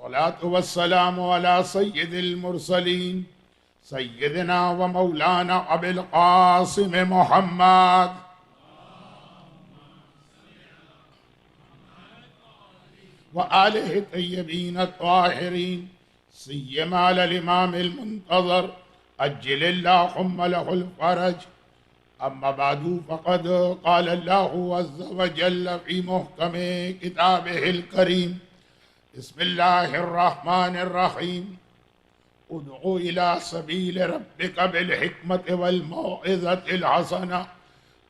والصلاة والسلام على سيد المرسلين سيدنا ومولانا أبي القاسم محمد وآله الطيبين الطاهرين سيما على الإمام المنتظر أجل اللهم له الفرج. أما بعد فقد قال الله عز وجل في محكم كتابه الكريم بسم الله الرحمن الرحيم ادع إلى سبيل ربك بالحكمة والموعظة الحسنة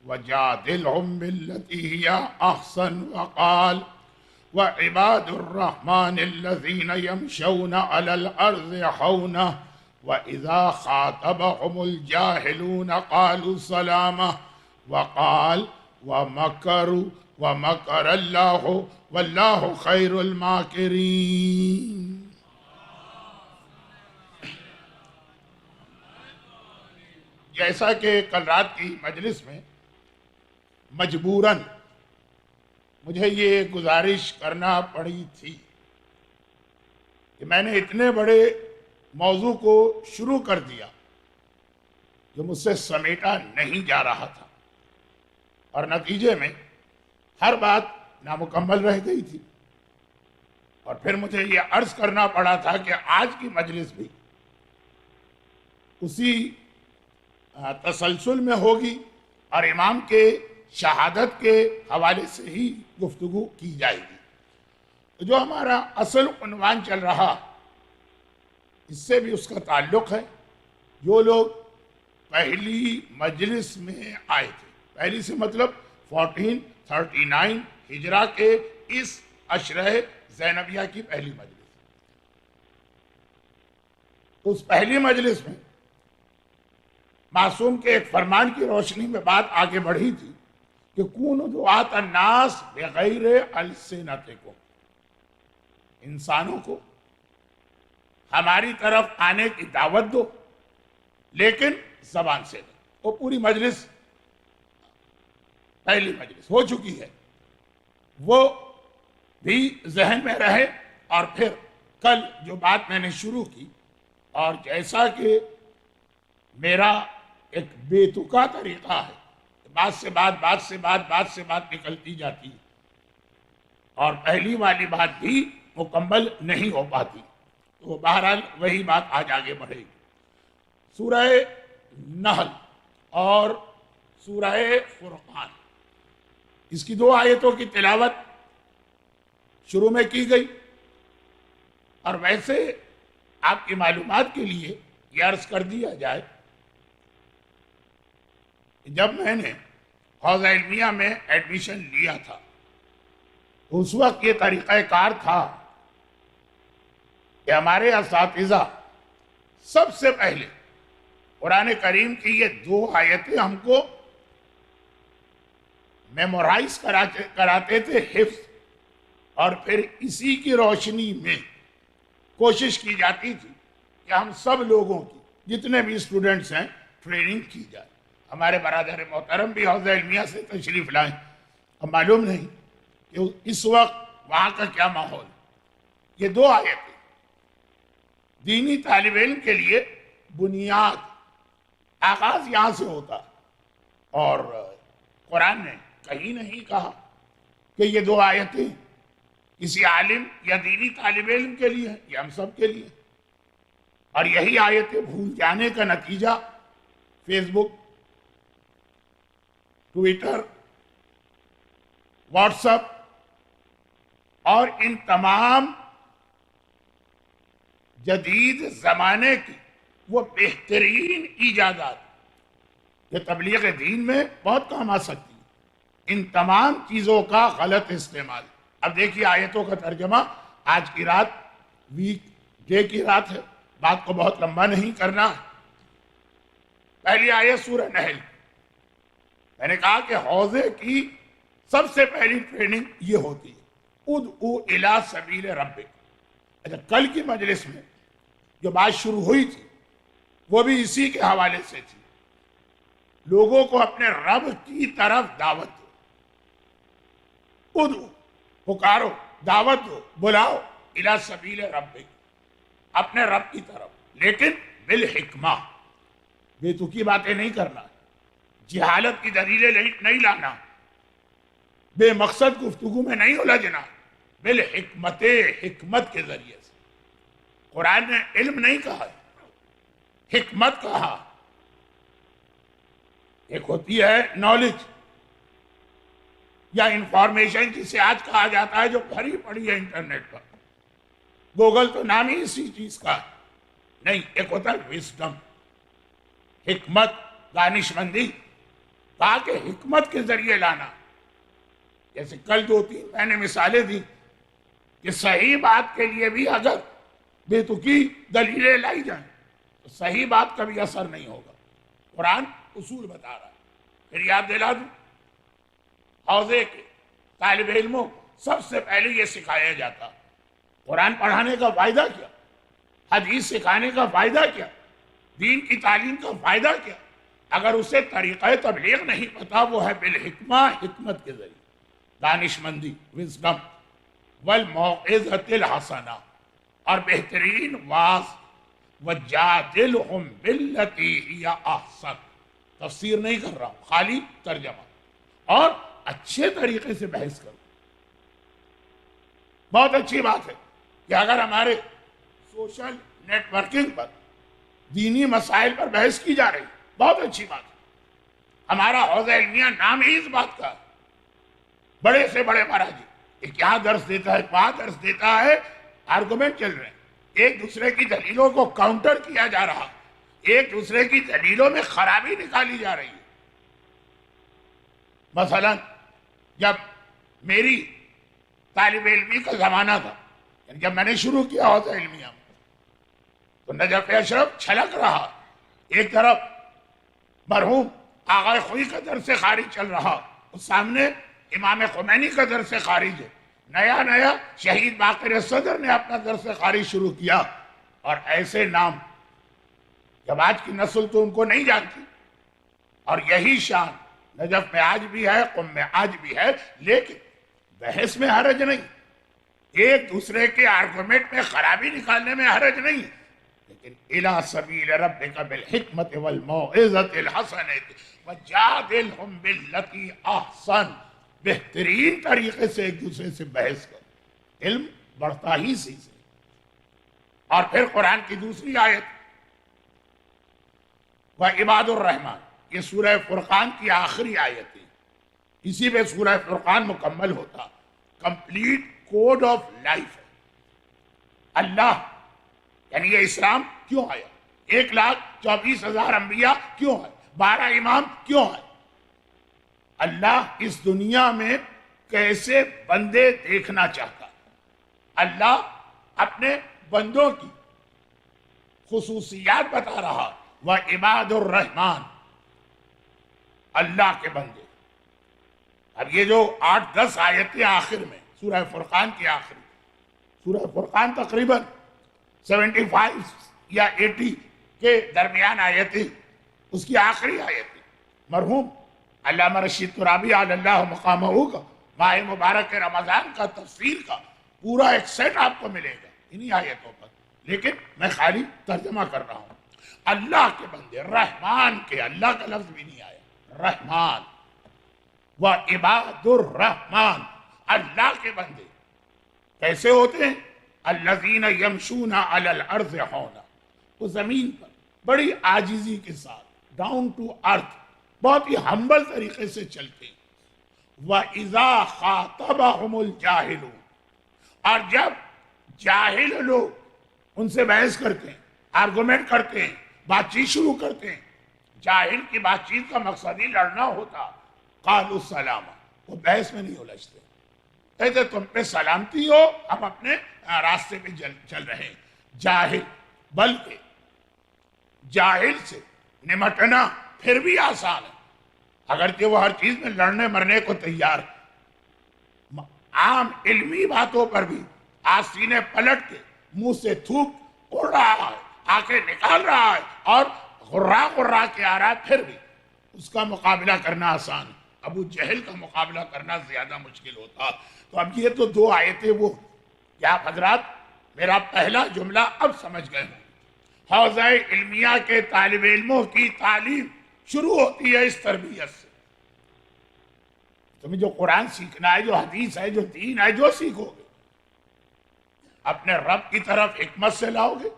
وجادلهم بالتي هي أحسن وقال وعباد الرحمن الذين يمشون على الأرض حونا وإذا خاطبهم الجاهلون قالوا سلاما وقال ومكروا ومكر الله والله خير الماكرين. جیسا کہ کل رات کی مجلس میں مجبوراً مجھے یہ گزارش کرنا پڑی تھی کہ میں نے اتنے بڑے موضوع کو شروع کر دیا جو مجھ سے سمیٹا نہیں جا رہا تھا اور نتیجے میں ہر بات نامکمل رہ گئی تھی، اور پھر مجھے یہ عرض کرنا پڑا تھا کہ آج کی مجلس بھی اسی تسلسل میں ہوگی اور امام کے شہادت کے حوالے سے ہی گفتگو کی جائے گی. جو ہمارا اصل عنوان چل رہا اس سے بھی اس کا تعلق ہے. جو لوگ پہلی مجلس میں آئے تھے، پہلی سے مطلب 1439 ہجرہ کے اس عشرہ زینبیہ کی پہلی مجلس، اس پہلی مجلس میں معصوم کے ایک فرمان کی روشنی میں بات آگے بڑھی تھی کہ کونوا دعاة الناس بغیر السنتکم، انسانوں کو ہماری طرف آنے کی دعوت دو لیکن زبان سے دو. وہ پوری مجلس پہلی مجلس ہو چکی ہے، وہ بھی ذہن میں رہے. اور پھر کل جو بات میں نے شروع کی، اور جیسا کہ میرا ایک بے تکا طریقہ ہے، بات سے بات نکلتی جاتی ہے اور پہلی والی بات بھی مکمل نہیں ہو پاتی، تو بہرحال وہی بات آج آگے بڑھے گی. سورہ نحل اور سورہ فرقان، اس کی 2 آیتوں کی تلاوت شروع میں کی گئی. اور ویسے آپ کی معلومات کے لیے یہ عرض کر دیا جائے، جب میں نے حوزہ علمیہ میں ایڈمیشن لیا تھا اس وقت یہ طریقہ کار تھا کہ ہمارے اساتذہ سب سے پہلے قرآن کریم کی یہ 2 آیتیں ہم کو میمورائز کراتے تھے، حفظ، اور پھر اسی کی روشنی میں کوشش کی جاتی تھی کہ ہم سب لوگوں کی، جتنے بھی اسٹوڈنٹس ہیں، ٹریننگ کی جائے. ہمارے برادر محترم بھی حوزہ علمیہ سے تشریف لائیں، اب معلوم نہیں کہ اس وقت وہاں کا کیا ماحول. یہ 2 آیتیں دینی طالب علم کے لیے بنیاد، آغاز یہاں سے ہوتا ہے. اور قرآن نے کہیں نہیں کہا کہ یہ 2 آیتیں کسی عالم یا دینی طالب علم کے لیے ہیں، یہ ہم سب کے لیے. اور یہی آیتیں بھول جانے کا نتیجہ فیس بک، ٹویٹر، واٹس ایپ اور ان تمام جدید زمانے کی وہ بہترین ایجادات جو تبلیغ دین میں بہت کام آ سکتی ہیں، ان تمام چیزوں کا غلط استعمال. اب دیکھیے آیتوں کا ترجمہ. آج کی رات ویک ڈے کی رات ہے، بات کو بہت لمبا نہیں کرنا ہے. پہلی آیت سورہ نحل، میں نے کہا کہ حوزے کی سب سے پہلی ٹریننگ یہ ہوتی ہے، ادعو الی سبیل ربک. اچھا، کل کی مجلس میں جو بات شروع ہوئی تھی وہ بھی اسی کے حوالے سے تھی. لوگوں کو اپنے رب کی طرف دعوت دو، ادعو، پکارو، دعوت دو، بلاؤ، الی سبیل ربک، اپنے رب کی طرف، لیکن بالحکمہ، بے تکی باتیں نہیں کرنا، جہالت کی دلیلیں نہیں لانا، بے مقصد گفتگو میں نہیں الجھنا، بالحکمت، حکمت کے ذریعے سے۔ قرآن نے علم نہیں کہا، حکمت کہا۔ ایک ہوتی ہے نالج یا انفارمیشن، جسے آج کہا جاتا ہے، جو بھری پڑی ہے انٹرنیٹ پر، گوگل تو نام ہی اسی چیز کا ہے۔ نہیں، ایک ہوتا ہے وزڈم، حکمت، دانش مندی، کہا کہ حکمت کے ذریعے لانا۔ جیسے کل 2-3 میں نے مثالیں دی کہ صحیح بات کے لیے بھی اگر بے تکی دلیلیں لائی جائیں تو صحیح بات کا بھی اثر نہیں ہوگا۔ قرآن اصول بتا رہا ہے۔ پھر یاد دلا دوں، حوزے کے طالب علموں سب سے پہلے یہ سکھایا جاتا، قرآن پڑھانے کا فائدہ کیا، حدیث سکھانے کا فائدہ کیا، دین کی تعلیم کا فائدہ کیا؟ اگر اسے طریقہ تبلیغ نہیں پتا، وہ ہے بالحکمہ، حکمت کے ذریعے، دانش مندی، وزڈم، والموعظۃ الحسنہ، اور بہترین واعظ، وجادلہم باللتی ہی احسن۔ تفسیر نہیں کر رہا ہوں، خالی ترجمہ، اور اچھے طریقے سے بحث کرو۔ بہت اچھی بات ہے کہ اگر ہمارے سوشل نیٹ ورکنگ پر دینی مسائل پر بحث کی جا رہی، بہت اچھی بات ہے۔ ہمارا حوزہ علمیہ نام ہی اس بات کا ہے۔ بڑے سے بڑے مراجع، ایک یہاں درس دیتا ہے، وہاں درس دیتا ہے، آرگومنٹ چل رہے ہیں، ایک دوسرے کی دلیلوں کو کاؤنٹر کیا جا رہا، ایک دوسرے کی دلیلوں میں خرابی نکالی جا رہی ہے۔ مثلا جب میری طالب علمی کا زمانہ تھا، یعنی جب میں نے شروع کیا حوزہ علمیہ، تو نجف اشرف چھلک رہا، ایک طرف مرحوم آغا خوئی کا درس خارج چل رہا، اس سامنے امام خمینی کا درس خارج ہے، نیا نیا شہید باقر صدر نے اپنا درس خارج شروع کیا، اور ایسے نام جب آج کی نسل تو ان کو نہیں جانتی، اور یہی شان نجف میں آج بھی ہے، قم میں آج بھی ہے، لیکن بحث میں حرج نہیں، ایک دوسرے کے آرگومنٹ میں خرابی نکالنے میں حرج نہیں، لیکن اِلَى سَبِيلِ رَبِّكَ بِالْحِکْمَةِ وَالْمَوْعِظَةِ الْحَسَنَةِ وَجَادِلْهُمْ بِالَّتِي أَحْسَنُ، بہترین طریقے سے ایک دوسرے سے بحث کر، علم بڑھتا ہی اسی سے۔ اور پھر قرآن کی دوسری آیت، وَعِبَادُ الرحمن، یہ سورہ فرقان کی آخری آیت ہے، اسی پہ سورہ فرقان مکمل ہوتا، کمپلیٹ کوڈ آف لائف ہے۔ اللہ، یعنی یہ اسلام کیوں آیا؟ 1,24,000 انبیاء کیوں ہے؟ 12 امام کیوں ہے؟ اللہ اس دنیا میں کیسے بندے دیکھنا چاہتا ہے؟ اللہ اپنے بندوں کی خصوصیات بتا رہا، وَعِبَادُ الرحمن، اللہ کے بندے۔ اب یہ جو 8-10 آیتیں آخر میں سورہ فرقان کی آخری، سورہ فرقان تقریباً 75 یا 80 کے درمیان آیتیں، اس کی آخری آیتیں مرحوم علامہ رشید ترابی علی اللہ مقامہ کا ماہ مبارک رمضان کا تفسیر کا پورا ایک سیٹ آپ کو ملے گا انہی آیتوں پر، لیکن میں خالی ترجمہ کر رہا ہوں۔ اللہ کے بندے، رحمان کے، اللہ کا لفظ بھی نہیں آیا، رحمان، وَعِبَادُ الرحمن، اللہ کے بندے کیسے ہوتے ہیں؟ الذین یمشون علی الارض ہونا، وہ زمین پر بڑی عاجزی کے ساتھ، ڈاؤن ٹو ارتھ، بہت ہی ہمبل طریقے سے چلتے ہیں۔ وَإِذَا خَاطَبَهُمُ الْجَاهِلُونَ، اور جب جاہل لوگ ان سے بحث کرتے ہیں، آرگومنٹ کرتے ہیں، بات چیت شروع کرتے ہیں، جاہل کی بات چیت کا مقصد ہی لڑنا ہوتا، قَالُوا السَّلَامَ، وہ بحث میں نہیں الجھتے، کہتے تم پہ سلامتی ہو، ہم اپنے راستے پہ چل رہے ہیں۔ جاہل، بلکہ جاہل سے نمٹنا پھر بھی آسان ہے، اگرچہ وہ ہر چیز میں لڑنے مرنے کو تیار ہے۔ عام علمی باتوں پر بھی آج سینے پلٹ کے منہ سے تھوک اڑ رہا ہے، آنکھیں نکال رہا ہے، اور غرا کے آ رہا ہے، پھر بھی اس کا مقابلہ کرنا آسان ہے۔ ابو جہل کا مقابلہ کرنا زیادہ مشکل ہوتا۔ تو اب یہ تو 2 آیتیں وہ کہ آپ حضرات میرا پہلا جملہ اب سمجھ گئے ہوں۔ حوزہ علمیہ کے طالب علموں کی تعلیم شروع ہوتی ہے اس تربیت سے۔ تمہیں جو قرآن سیکھنا ہے، جو حدیث ہے، جو دین ہے، جو سیکھو گے اپنے رب کی طرف حکمت سے لاؤ گے،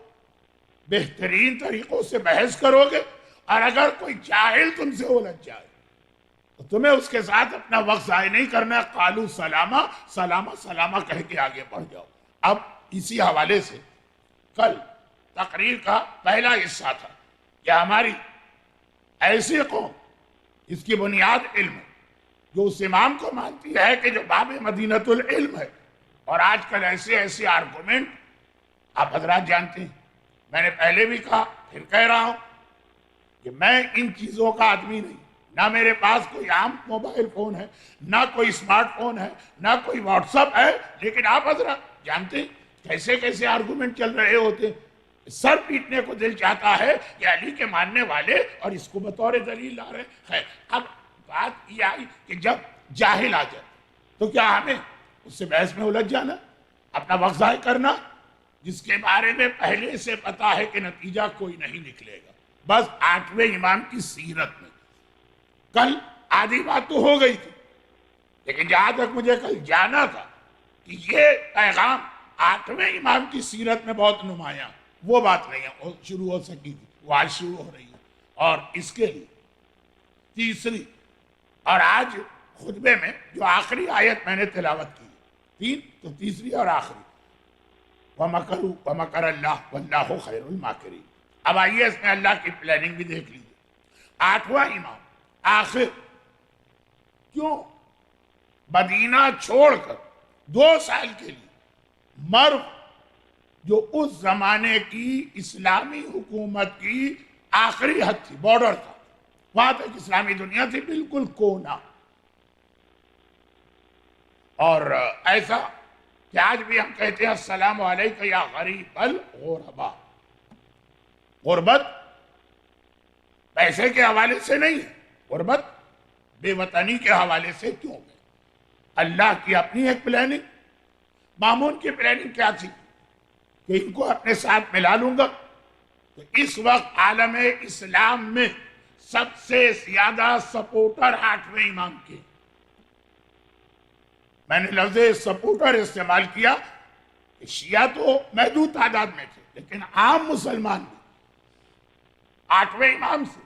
بہترین طریقوں سے بحث کرو گے، اور اگر کوئی جاہل تم سے الجھ جائے تو تمہیں اس کے ساتھ اپنا وقت ضائع نہیں کرنا ہے، قالو سلامہ سلامہ سلامہ کہہ کے آگے بڑھ جاؤ۔ اب اسی حوالے سے کل تقریر کا پہلا حصہ تھا کہ ہماری ایسی قوم، اس کی بنیاد علم ہے، جو اس امام کو مانتی ہے کہ جو باب مدینۃ العلم ہے، اور آج کل ایسے آرگومنٹ آپ حضرات جانتے ہیں، میں نے پہلے بھی کہا پھر کہہ رہا ہوں کہ میں ان چیزوں کا آدمی نہیں، نہ میرے پاس کوئی عام موبائل فون ہے، نہ کوئی اسمارٹ فون ہے، نہ کوئی واٹس ایپ ہے، لیکن آپ حضرات جانتے ہیں کیسے کیسے آرگومنٹ چل رہے ہوتے ہیں۔ سر پیٹنے کو دل چاہتا ہے کہ علی کے ماننے والے اور اس کو بطور دلیل لا رہے ہیں۔ اب بات یہ آئی کہ جب جاہل آ جائے تو کیا ہمیں اس سے بحث میں الجھ جانا، اپنا وقت ضائع کرنا، جس کے بارے میں پہلے سے پتا ہے کہ نتیجہ کوئی نہیں نکلے گا؟ بس 8ویں امام کی سیرت میں کل آدھی بات تو ہو گئی تھی، لیکن جہاں تک مجھے کل جانا تھا کہ یہ پیغام 8ویں امام کی سیرت میں بہت نمایاں، وہ بات نہیں شروع ہو سکی تھی، وہ آج شروع ہو رہی ہے۔ اور اس کے لیے تیسری اور آج خطبے میں جو آخری آیت میں نے تلاوت کی، 3 تو تیسری اور آخری، وَمَكَرُوا وَمَكَرَ اللَّهُ وَاللَّهُ خَيْرُ الْمَاكِرِينَ۔ اب آئیے اس میں اللہ کی پلاننگ بھی دیکھ لیجیے۔ 8واں امام آخر کیوں مدینہ چھوڑ کر 2 سال کے لیے مرو، جو اس زمانے کی اسلامی حکومت کی آخری حد تھی، بارڈر تھا، وہاں تک اسلامی دنیا تھی، بالکل کونا، اور ایسا کہ آج بھی ہم کہتے ہیں السلام علیکم یا غریب الغربا۔ غربت پیسے کے حوالے سے نہیں ہے، غربت بے وطنی کے حوالے سے کیوں ہے؟ اللہ کی اپنی ایک پلاننگ، مامون کی پلاننگ کیا تھی کہ ان کو اپنے ساتھ ملا لوں گا۔ تو اس وقت عالم اسلام میں سب سے زیادہ سپورٹر 8ویں امام کے، میں نے لفظ سپورٹر استعمال کیا کہ شیعہ تو محدود تعداد میں تھے، لیکن عام مسلمان بھی 8ویں امام سے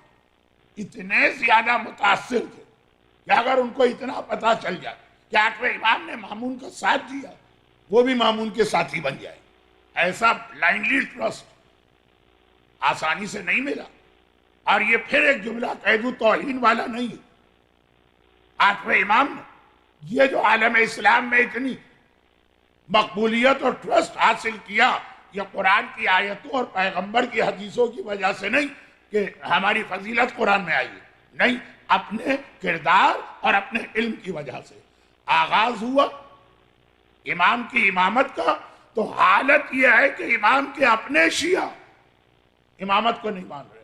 اتنے زیادہ متاثر تھے کہ اگر ان کو اتنا پتا چل جائے کہ 8ویں امام نے مامون کا ساتھ دیا، وہ بھی مامون کے ساتھی بن جائے۔ ایسا بلائنڈلی ٹرسٹ آسانی سے نہیں ملا، اور یہ پھر ایک جملہ کہہ دوں توہین والا نہیں ہے۔ 8ویں امام نے یہ جو عالم اسلام میں اتنی مقبولیت اور ٹرسٹ حاصل کیا، یہ قرآن کی آیتوں اور پیغمبر کی حدیثوں کی وجہ سے نہیں کہ ہماری فضیلت قرآن میں آئی ہے، نہیں، اپنے کردار اور اپنے علم کی وجہ سے آغاز ہوا امام کی امامت کا۔ تو حالت یہ ہے کہ امام کے اپنے شیعہ امامت کو نہیں مان رہے،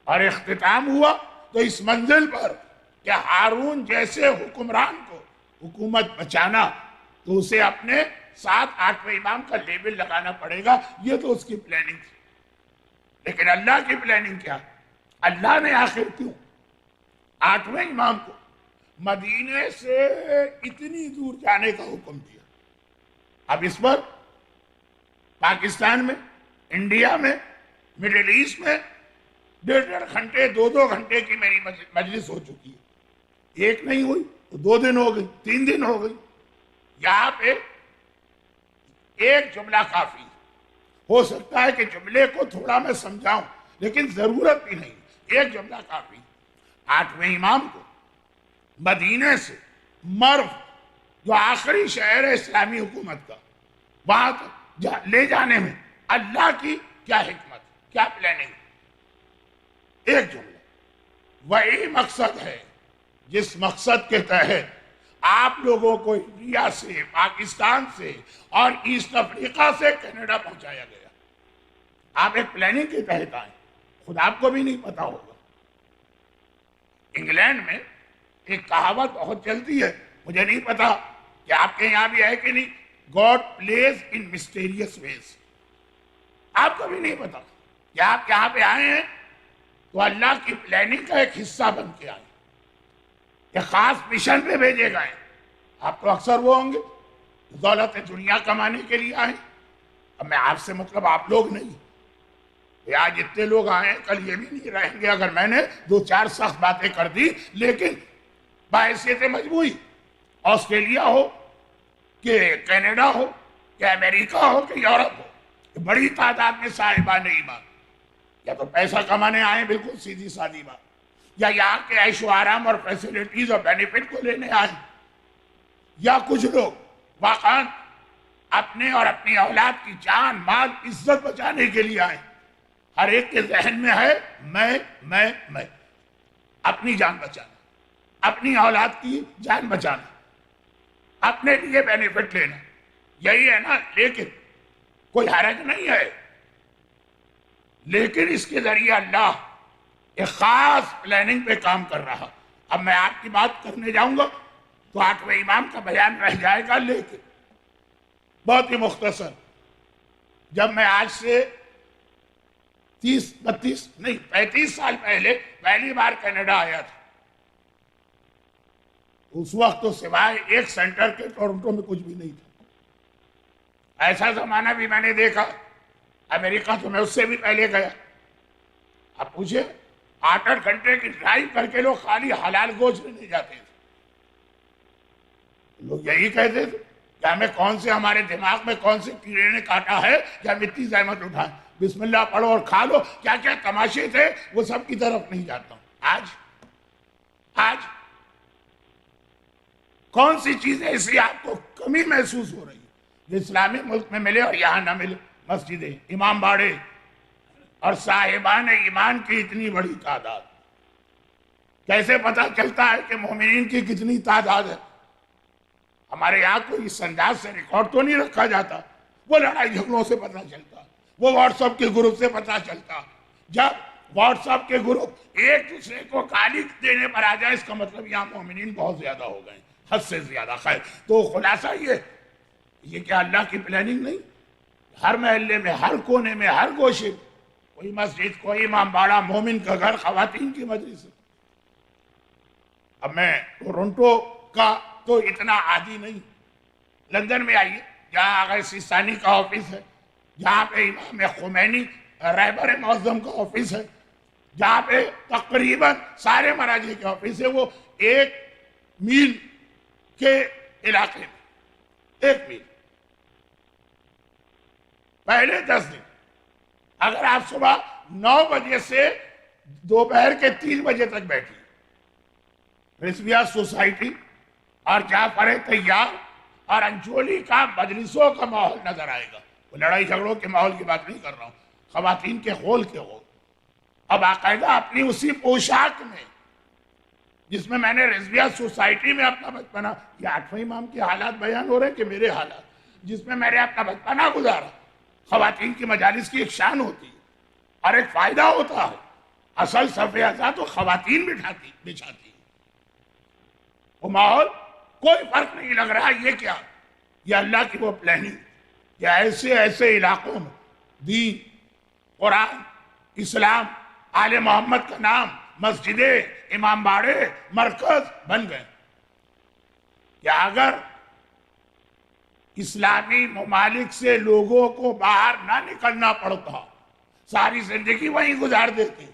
اور اختتام ہوا تو اس منزل پر کہ ہارون جیسے حکمران کو حکومت بچانا تو اسے اپنے ساتھ 8ویں امام کا لیبل لگانا پڑے گا۔ یہ تو اس کی پلاننگ تھی، لیکن اللہ کی پلاننگ کیا؟ اللہ نے آخر کیوں 8ویں امام کو مدینے سے اتنی دور جانے کا حکم دیا؟ اب اس پر پاکستان میں، انڈیا میں، مڈل ایسٹ میں 1.5 گھنٹے 2 گھنٹے کی میری مجلس ہو چکی ہے، ایک نہیں ہوئی تو 2 دن ہو گئی، 3 دن ہو گئی۔ یہاں پہ ایک جملہ کافی ہو سکتا ہے کہ جملے کو تھوڑا میں سمجھاؤں، لیکن ضرورت بھی نہیں، ایک جملہ کافی۔ 8ویں امام کو مدینے سے مرو، جو آخری شہر ہے اسلامی حکومت کا، وہاں تک لے جانے میں اللہ کی کیا حکمت، کیا پلاننگ؟ ایک جملہ، وہی مقصد ہے جس مقصد کے تحت آپ لوگوں کو انڈیا سے، پاکستان سے اور ایسٹ افریقہ سے کینیڈا پہنچایا گیا۔ آپ ایک پلاننگ کے تحت آئے، خود آپ کو بھی نہیں پتا ہوگا۔ انگلینڈ میں ایک کہاوت بہت چلتی ہے، مجھے نہیں پتا کہ آپ کے یہاں بھی ہے کہ نہیں، God plays in mysterious ways. آپ کو بھی نہیں پتا کہ آپ یہاں پہ آئے ہیں تو اللہ کی پلاننگ کا ایک حصہ بن کے آئے، ایک خاص مشن پہ بھیجے گئے. آپ تو اکثر وہ ہوں گے دولت دنیا کمانے کے لیے آئے. اب میں آپ سے مطلب آپ لوگ نہیں، آج اتنے لوگ آئے ہیں کل یہ بھی نہیں رہیں گے اگر میں نے 2-4 سخت باتیں کر دی. لیکن باعثیت مجموعی آسٹریلیا ہو کہ کینیڈا ہو کہ امریکہ ہو کہ یورپ ہو، بڑی تعداد میں صاحبان ایمان یا تو پیسہ کمانے آئے، بالکل سیدھی سادی بات، یا یہاں کے عیش و آرام اور فیسلٹیز اور بینیفٹ کو لینے آئے، یا کچھ لوگ واقعاً اپنے اور اپنی اولاد کی جان مال عزت بچانے کے لیے آئے. ہر ایک کے ذہن میں ہے میں اپنی جان بچانا، اپنی اولاد کی جان بچانا، اپنے لیے بینیفٹ لینا، یہی ہے نا. لیکن کوئی حرج نہیں ہے، لیکن اس کے ذریعے اللہ ایک خاص پلاننگ پہ کام کر رہا. اب میں آپ کی بات کرنے جاؤں گا تو 8ویں امام کا بیان رہ جائے گا، لیکن بہت ہی مختصر. جب میں آج سے 35 سال پہلے پہلی بار کینیڈا آیا تھا، اس وقت تو سوائے ایک سینٹر کے ٹورنٹو میں کچھ بھی نہیں تھا. ایسا زمانہ بھی میں نے دیکھا. امریکہ تو میں اس سے بھی پہلے گیا. اب پوچھے 8 گھنٹے کی ڈرائیو کر کے لوگ خالی حلال گوشت لینے جاتے تھے. لوگ یہی کہتے تھے کہ ہمیں کون سے ہمارے دماغ میں کون سے کیڑے نے کاٹا ہے کہ ہم اتنی زحمت اٹھائیں، بسم اللہ پڑھو اور کھا لو. کیا کیا تماشے تھے وہ سب کی طرف نہیں جاتا ہوں. آج کون سی چیزیں ایسی آپ کو کمی محسوس ہو رہی جو اسلامی ملک میں ملے اور یہاں نہ ملے؟ مسجدیں، امام باڑے اور صاحبان ایمان کی اتنی بڑی تعداد. کیسے پتا چلتا ہے کہ مومنین کی کتنی تعداد ہے؟ ہمارے یہاں کوئی اس انداز سے ریکارڈ تو نہیں رکھا جاتا. وہ لڑائی جھگڑوں سے پتا چلتا، وہ واٹس ایپ کے گروپ سے پتا چلتا. جب واٹس ایپ کے گروپ ایک دوسرے کو گالی دینے پر آ جائے، اس کا مطلب یہاں مومنین بہت زیادہ ہو گئے، حد سے زیادہ. خیر، تو خلاصہ یہ کیا اللہ کی پلاننگ نہیں؟ ہر محلے میں، ہر کونے میں، ہر گوشے میں کوئی مسجد، کوئی امام باڑہ، مومن کا گھر، خواتین کی مجلس. اب میں ٹورنٹو کا تو اتنا عادی نہیں. لندن میں آئیے، جہاں آغا سیستانی کا آفس ہے، جہاں پہ امام خمینی رہبر معظم کا آفس ہے، جہاں پہ تقریباً سارے مراجع کے آفس ہے. وہ 1 میل کے علاقے میں، 1 میل. پہلے 10 دن اگر آپ صبح 9 بجے سے دوپہر کے 3 بجے تک بیٹھی، رضویہ سوسائٹی اور جعفر طیار اور انجولی کا مجلسوں کا ماحول نظر آئے گا. وہ لڑائی جھگڑوں کے ماحول کی بات نہیں کر رہا ہوں، خواتین کے خول کے ہو. اب باقاعدہ اپنی اسی پوشاک میں جس میں میں نے رضویہ سوسائٹی میں اپنا بچپنا، یہ 8ویں امام کے حالات بیان ہو رہے ہیں کہ میرے حالات، جس میں میں نے اپنا بچپنا گزارا. خواتین کی مجالس کی ایک شان ہوتی ہے اور ایک فائدہ ہوتا ہے. اصل صف ازاں تو خواتین بچھاتی. وہ ماحول کوئی فرق نہیں لگ رہا. یہ کیا؟ یہ اللہ کی وہ پلاننگ کہ ایسے علاقوں میں دین، قرآن، اسلام، آل محمد کا نام، مسجدیں، امام باڑے، مرکز بن گئے کہ اگر اسلامی ممالک سے لوگوں کو باہر نہ نکلنا پڑتا، ساری زندگی وہیں گزار دیتے،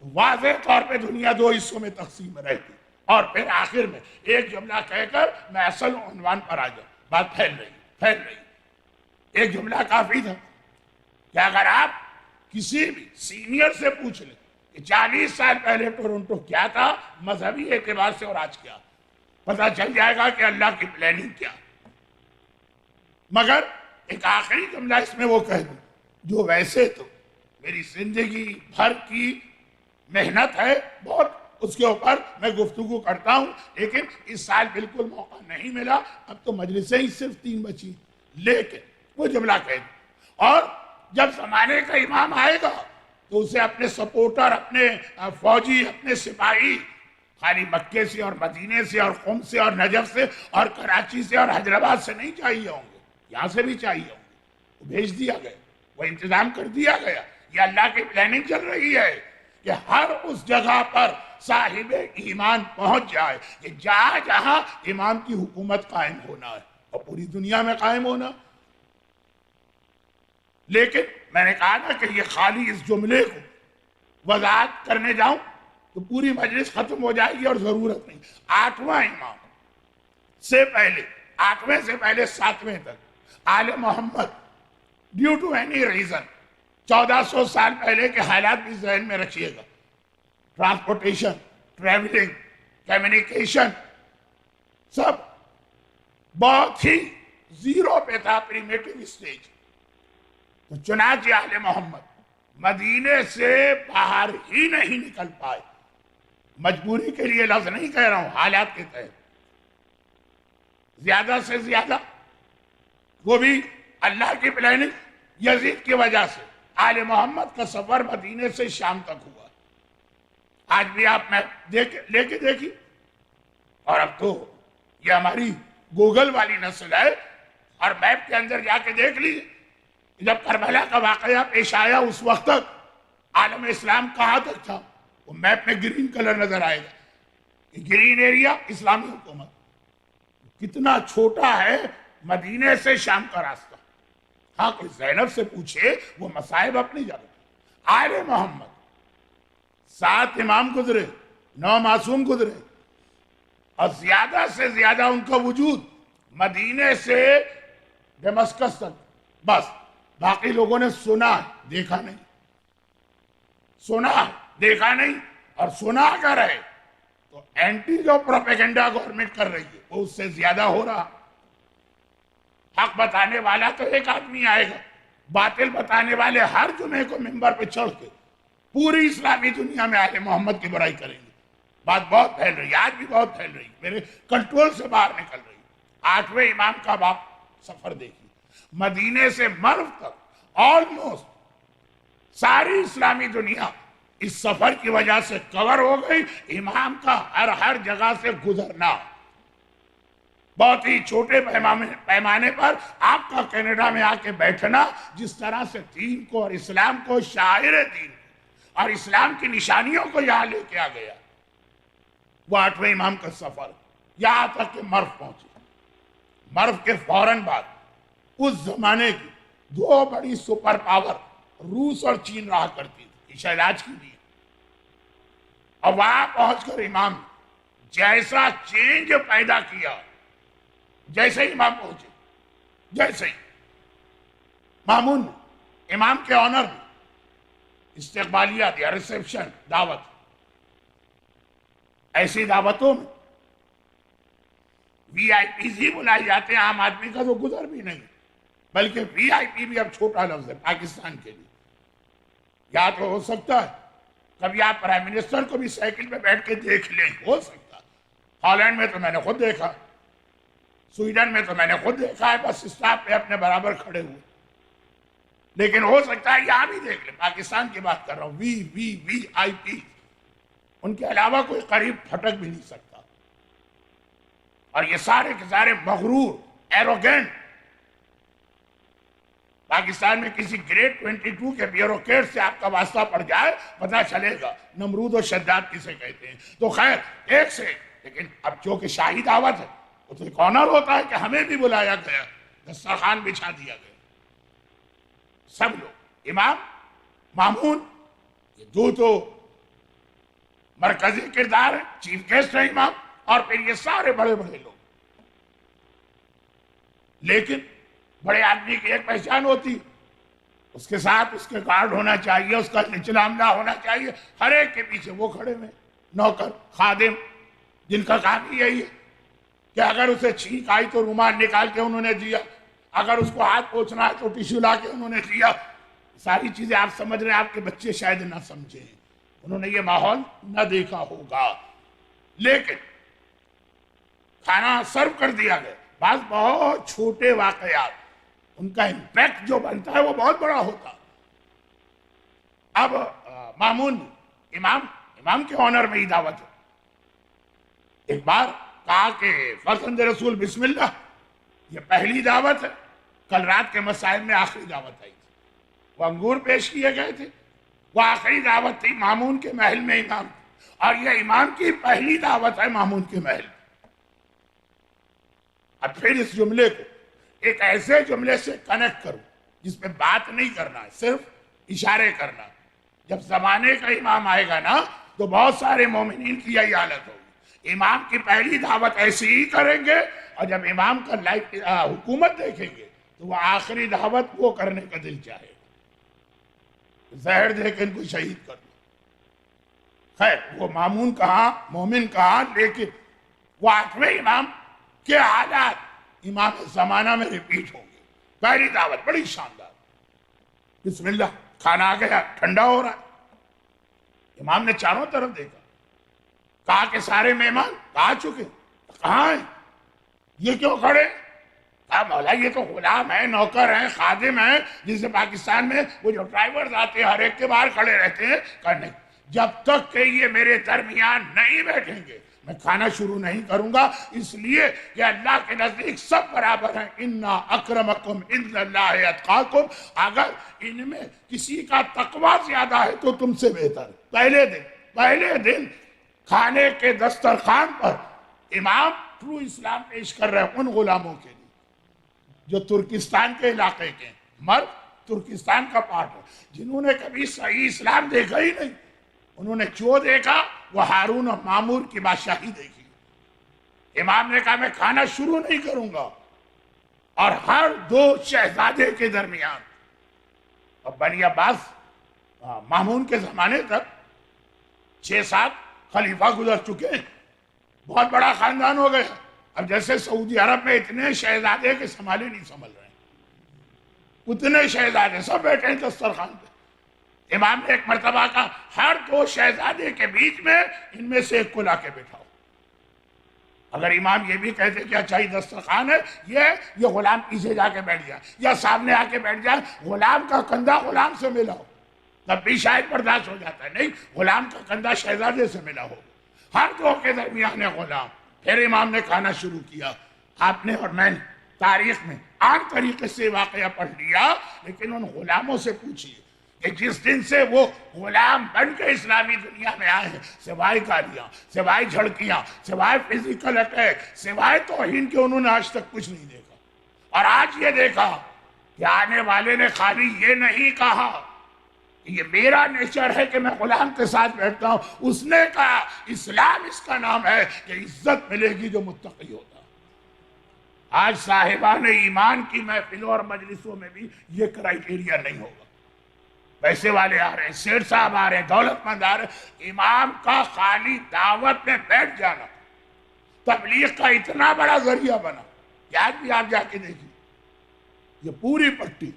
واضح طور پہ دنیا 2 حصوں میں تقسیم رہتی. اور پھر آخر میں ایک جملہ کہہ کر میں اصل عنوان پر آ جاؤں. بات پھیل رہی. ایک جملہ کافی تھا کہ اگر آپ کسی بھی سینئر سے پوچھ لیں کہ 40 سال پہلے ٹورنٹو کیا تھا مذہبی اعتبار سے اور آج کیا، پتہ چل جائے گا کہ اللہ کی پلاننگ کیا. مگر ایک آخری جملہ اس میں وہ کہہ دوں جو ویسے تو میری زندگی بھر کی محنت ہے، بہت اس کے اوپر میں گفتگو کرتا ہوں، لیکن اس سال بالکل موقع نہیں ملا. اب تو مجلسیں ہی صرف 3 بچی. لیکن وہ جملہ کہہ دوں، اور جب زمانے کا امام آئے گا تو اسے اپنے سپورٹر، اپنے فوجی، اپنے سپاہی خالی مکے سے اور مدینے سے اور قم سے اور نجف سے اور کراچی سے اور حیدرآباد سے نہیں چاہیے ہوں گے، یہاں سے بھی چاہیے ہوں گے، وہ بھیج دیا گیا، وہ انتظام کر دیا گیا۔ یہ اللہ کی پلاننگ چل رہی ہے کہ ہر اس جگہ پر صاحب ایمان پہنچ جائے، کہ جہاں جہاں ایمان کی حکومت قائم ہونا ہے اور پوری دنیا میں قائم ہونا۔ لیکن میں نے کہا نا کہ یہ خالی اس جملے کو وضاحت کرنے جاؤں تو پوری مجلس ختم ہو جائے گی اور ضرورت نہیں۔ آٹھواں امام سے پہلے، آٹھویں سے پہلے ساتویں تک آل محمد ڈیو ٹو اینی ریزن 1400 سال پہلے کے حالات بھی ذہن میں رکھیے گا، ٹرانسپورٹیشن، ٹریولنگ، کمیونیکیشن سب بہت ہی زیرو پہ تھا، پریمیٹیو اسٹیج۔ تو چنانچہ اہل محمد مدینے سے باہر ہی نہیں نکل پائے، مجبوری کے لیے لفظ نہیں کہہ رہا ہوں، حالات کے تحت زیادہ سے زیادہ، وہ بھی اللہ کی پلاننگ، یزید کی وجہ سے آل محمد کا سفر مدینے سے شام تک ہوا۔ آج بھی آپ میپ لے کے دیکھیں، اور اب تو یہ ہماری گوگل والی نسل ہے، اور میپ کے اندر جا کے دیکھ لیجیے جب کربلا کا واقعہ پیش آیا اس وقت تک عالم اسلام کہاں تک تھا، وہ میپ میں گرین کلر نظر آئے گا، گرین ایریا اسلامی حکومت، کتنا چھوٹا ہے مدینے سے شام کا راستہ۔ ہاں کوئی زینب سے پوچھے، وہ مصائب اپنی جگہ۔ آل محمد 7 امام گزرے، 9 معصوم گزرے، اور زیادہ سے زیادہ ان کا وجود مدینے سے دمشقس تک، بس باقی لوگوں نے سنا دیکھا نہیں، سنا دیکھا نہیں، اور سنا اگر ہے تو اینٹی جو پروپیگنڈا گورنمنٹ کر رہی ہے وہ اس سے زیادہ ہو رہا۔ حق بتانے والا تو ایک آدمی آئے گا، باطل بتانے والے ہر جمعے کو ممبر پہ چڑھ کے پوری اسلامی دنیا میں اہل محمد کی برائی کریں گے۔ بات بہت پھیل رہی، آج بھی بہت پھیل رہی، میرے کنٹرول سے باہر نکل رہی۔ 8ویں امام کا باپ سفر دیکھیے، مدینے سے مرو تک آلموسٹ ساری اسلامی دنیا اس سفر کی وجہ سے کور ہو گئی۔ امام کا ہر جگہ سے گزرنا، بہت ہی چھوٹے پیمانے پر آپ کا کینیڈا میں آ کے بیٹھنا، جس طرح سے دین کو اور اسلام کو، شاعر دین کو اور اسلام کی نشانیوں کو یہاں لے کے آ گیا، وہ 8ویں امام کا سفر، یہاں تک کہ مرو پہنچے۔ مرو کے فوراً بعد اس زمانے کی 2 بڑی سپر پاور روس اور چین رہا کرتی تھی، عشاء علاج کی بھی، اور وہاں پہنچ کر امام جیسا چینج پیدا کیا، جیسے ہی امام پہنچے، جیسے ہی مامون نے امام کے آنر میں استقبالیہ دیا، ریسیپشن، دعوت۔ ایسی دعوتوں میں وی آئی پیز ہی بلائے جاتے ہیں، عام آدمی کا تو گزر بھی نہیں، بلکہ وی آئی پی بھی اب چھوٹا لفظ ہے پاکستان کے لیے۔ یا تو ہو سکتا ہے کبھی آپ پرائم منسٹر کو بھی سائیکل پہ بیٹھ کے دیکھ لیں، ہو سکتا ہے۔ ہالینڈ میں تو میں نے خود دیکھا، سویڈن میں تو میں نے خود دیکھا ہے، بس اسٹاف پہ اپنے برابر کھڑے ہوئے۔ لیکن ہو سکتا ہے یہاں بھی دیکھ لیں، پاکستان کی بات کر رہا ہوں، وی آئی پی، ان کے علاوہ کوئی قریب پھٹک بھی نہیں سکتا۔ اور یہ سارے کے سارے مغرور، ایروگینٹ، پاکستان میں کسی گریڈ 22 کے بیوروکریٹ سے آپ کا واسطہ پڑ جائے، پتہ چلے گا نمرود و شداد کسے کہتے ہیں۔ تو خیر ایک سے، لیکن اب جو کہ شاہی دعوت ہے، وہ تو ایک آنر ہوتا ہے کہ ہمیں بھی بلایا گیا، دسترخوان بچھا دیا گیا، سب لوگ، امام، مامون، یہ 2 تو مرکزی کردار ہے، چیف گیسٹ ہے امام، اور پھر یہ سارے بڑے بڑے لوگ۔ لیکن بڑے آدمی کی ایک پہچان ہوتی، اس کے ساتھ اس کے گارڈ ہونا چاہیے، اس کا نچلا عملہ ہونا چاہیے، ہر ایک کے پیچھے وہ کھڑے ہوئے، نوکر، خادم، جن کا کام ہی یہی ہے کہ اگر اسے چھینک آئی تو رومال نکال کے انہوں نے دیا، اگر اس کو ہاتھ پوچھنا ہے تو ٹیشو لا کے انہوں نے دیا۔ ساری چیزیں آپ سمجھ رہے ہیں، آپ کے بچے شاید نہ سمجھیں، انہوں نے یہ ماحول نہ دیکھا ہوگا، لیکن کھانا سرو کر دیا گیا۔ بعض بہت چھوٹے واقعات، ان کا امپیکٹ جو بنتا ہے وہ بہت بڑا ہوتا۔ اب مامون امام کے آنر میں ہی دعوت ہے، ایک بار کہا کہ فرزند رسول بسم اللہ، یہ پہلی دعوت ہے، کل رات کے مسائل میں آخری دعوت آئی تھی، وہ انگور پیش کیے گئے تھے، وہ آخری دعوت تھی مامون کے محل میں امام، اور یہ امام کی پہلی دعوت ہے مامون کے محل۔ اب پھر اس جملے کو ایک ایسے جملے سے کنیکٹ کروں جس میں بات نہیں کرنا ہے، صرف اشارے کرنا ہے۔ جب زمانے کا امام آئے گا نا تو بہت سارے مومنین کی یہی حالت ہوگی، امام کی پہلی دعوت ایسی ہی کریں گے، اور جب امام کا لائف حکومت دیکھیں گے تو وہ آخری دعوت وہ کرنے کا دل چاہے گا، زہر دے کے ان کو شہید کر دو۔ خیر، وہ مامون کہاں، مومن کہاں، لیکن وہ آٹھویں امام کے حالات امام زمانہ میں ریپیٹ ہوں گے۔ پہلی دعوت بڑی شاندار، بسم اللہ، کھانا آ گیا، ٹھنڈا ہو رہا ہے، امام نے چاروں طرف دیکھا، کہا کہ سارے مہمان آ چکے، کہاں ہیں یہ، کیوں کھڑے؟ کہا مولا یہ تو غلام ہیں، نوکر ہیں، خادم ہیں، جسے پاکستان میں وہ جو ڈرائیورز آتے ہیں ہر ایک کے باہر کھڑے رہتے ہیں۔ کہا نہیں، جب تک کہ یہ میرے درمیان نہیں بیٹھیں گے میں کھانا شروع نہیں کروں گا، اس لیے کہ اللہ کے نزدیک سب برابر ہیں، اِنَّا أَكْرَمَكُمْ عِندَ اللَّهِ أَتْقَاكُمْ، اگر ان میں کسی کا تقوی زیادہ ہے تو تم سے بہتر۔ پہلے دن کھانے کے دسترخوان پر امام ٹرو اسلام پیش کر رہے ہیں ان غلاموں کے لیے جو ترکستان کے علاقے کے ہیں، مرد ترکستان کا پارٹ ہے، جنہوں نے کبھی صحیح اسلام دیکھا ہی نہیں، انہوں نے جو دیکھا وہ ہارون اور مامور کی بادشاہی دیکھی۔ امام نے کہا میں کھانا شروع نہیں کروں گا، اور ہر دو شہزادے کے درمیان، اور بنی عباس مامون کے زمانے تک 6-7 خلیفہ گزر چکے ہیں، بہت بڑا خاندان ہو گیا۔ اب جیسے سعودی عرب میں اتنے شہزادے کے سنبھالے نہیں سنبھل رہے ہیں، اتنے شہزادے سب بیٹھے ہیں دسترخوان پہ۔ امام نے ایک مرتبہ کہا ہر دو شہزادے کے بیچ میں ان میں سے ایک کو لا کے بیٹھاؤ۔ اگر امام یہ بھی کہتے کہ اچھا ہی دسترخوان ہے، یہ غلام پیچھے جا کے بیٹھ جائے یا سامنے آ کے بیٹھ جائے، غلام کا کندھا غلام سے ملا ہو تب بھی شاید برداشت ہو جاتا ہے، نہیں غلام کا کندھا شہزادے سے ملا ہو، ہر دو کے درمیان ہے غلام۔ پھر امام نے کھانا شروع کیا۔ آپ نے اور میں نے تاریخ میں عام طریقے سے واقعہ پڑھ لیا، لیکن ان غلاموں سے پوچھئے کہ جس دن سے وہ غلام بن کے اسلامی دنیا میں آئے ہیں، سوائے گالیاں، سوائے جھڑکیاں، سوائے فزیکل اٹیک، سوائے توہین کے انہوں نے آج تک کچھ نہیں دیکھا۔ اور آج یہ دیکھا کہ آنے والے نے خالی یہ نہیں کہا کہ یہ میرا نیچر ہے کہ میں غلام کے ساتھ بیٹھتا ہوں، اس نے کہا اسلام اس کا نام ہے کہ عزت ملے گی جو متقی ہوتا۔ آج صاحبان ایمان کی محفلوں اور مجلسوں میں بھی یہ کرائیٹیریا نہیں ہوگا۔ پیسے والے آ رہے ہیں، سیٹ صاحب آ رہے ہیں، دولت مند آ رہے ہیں، امام کا خالی دعوت میں بیٹھ جانا تبلیغ کا اتنا بڑا ذریعہ بنا کہ آج بھی آپ جا کے دیکھیں یہ پوری پٹی،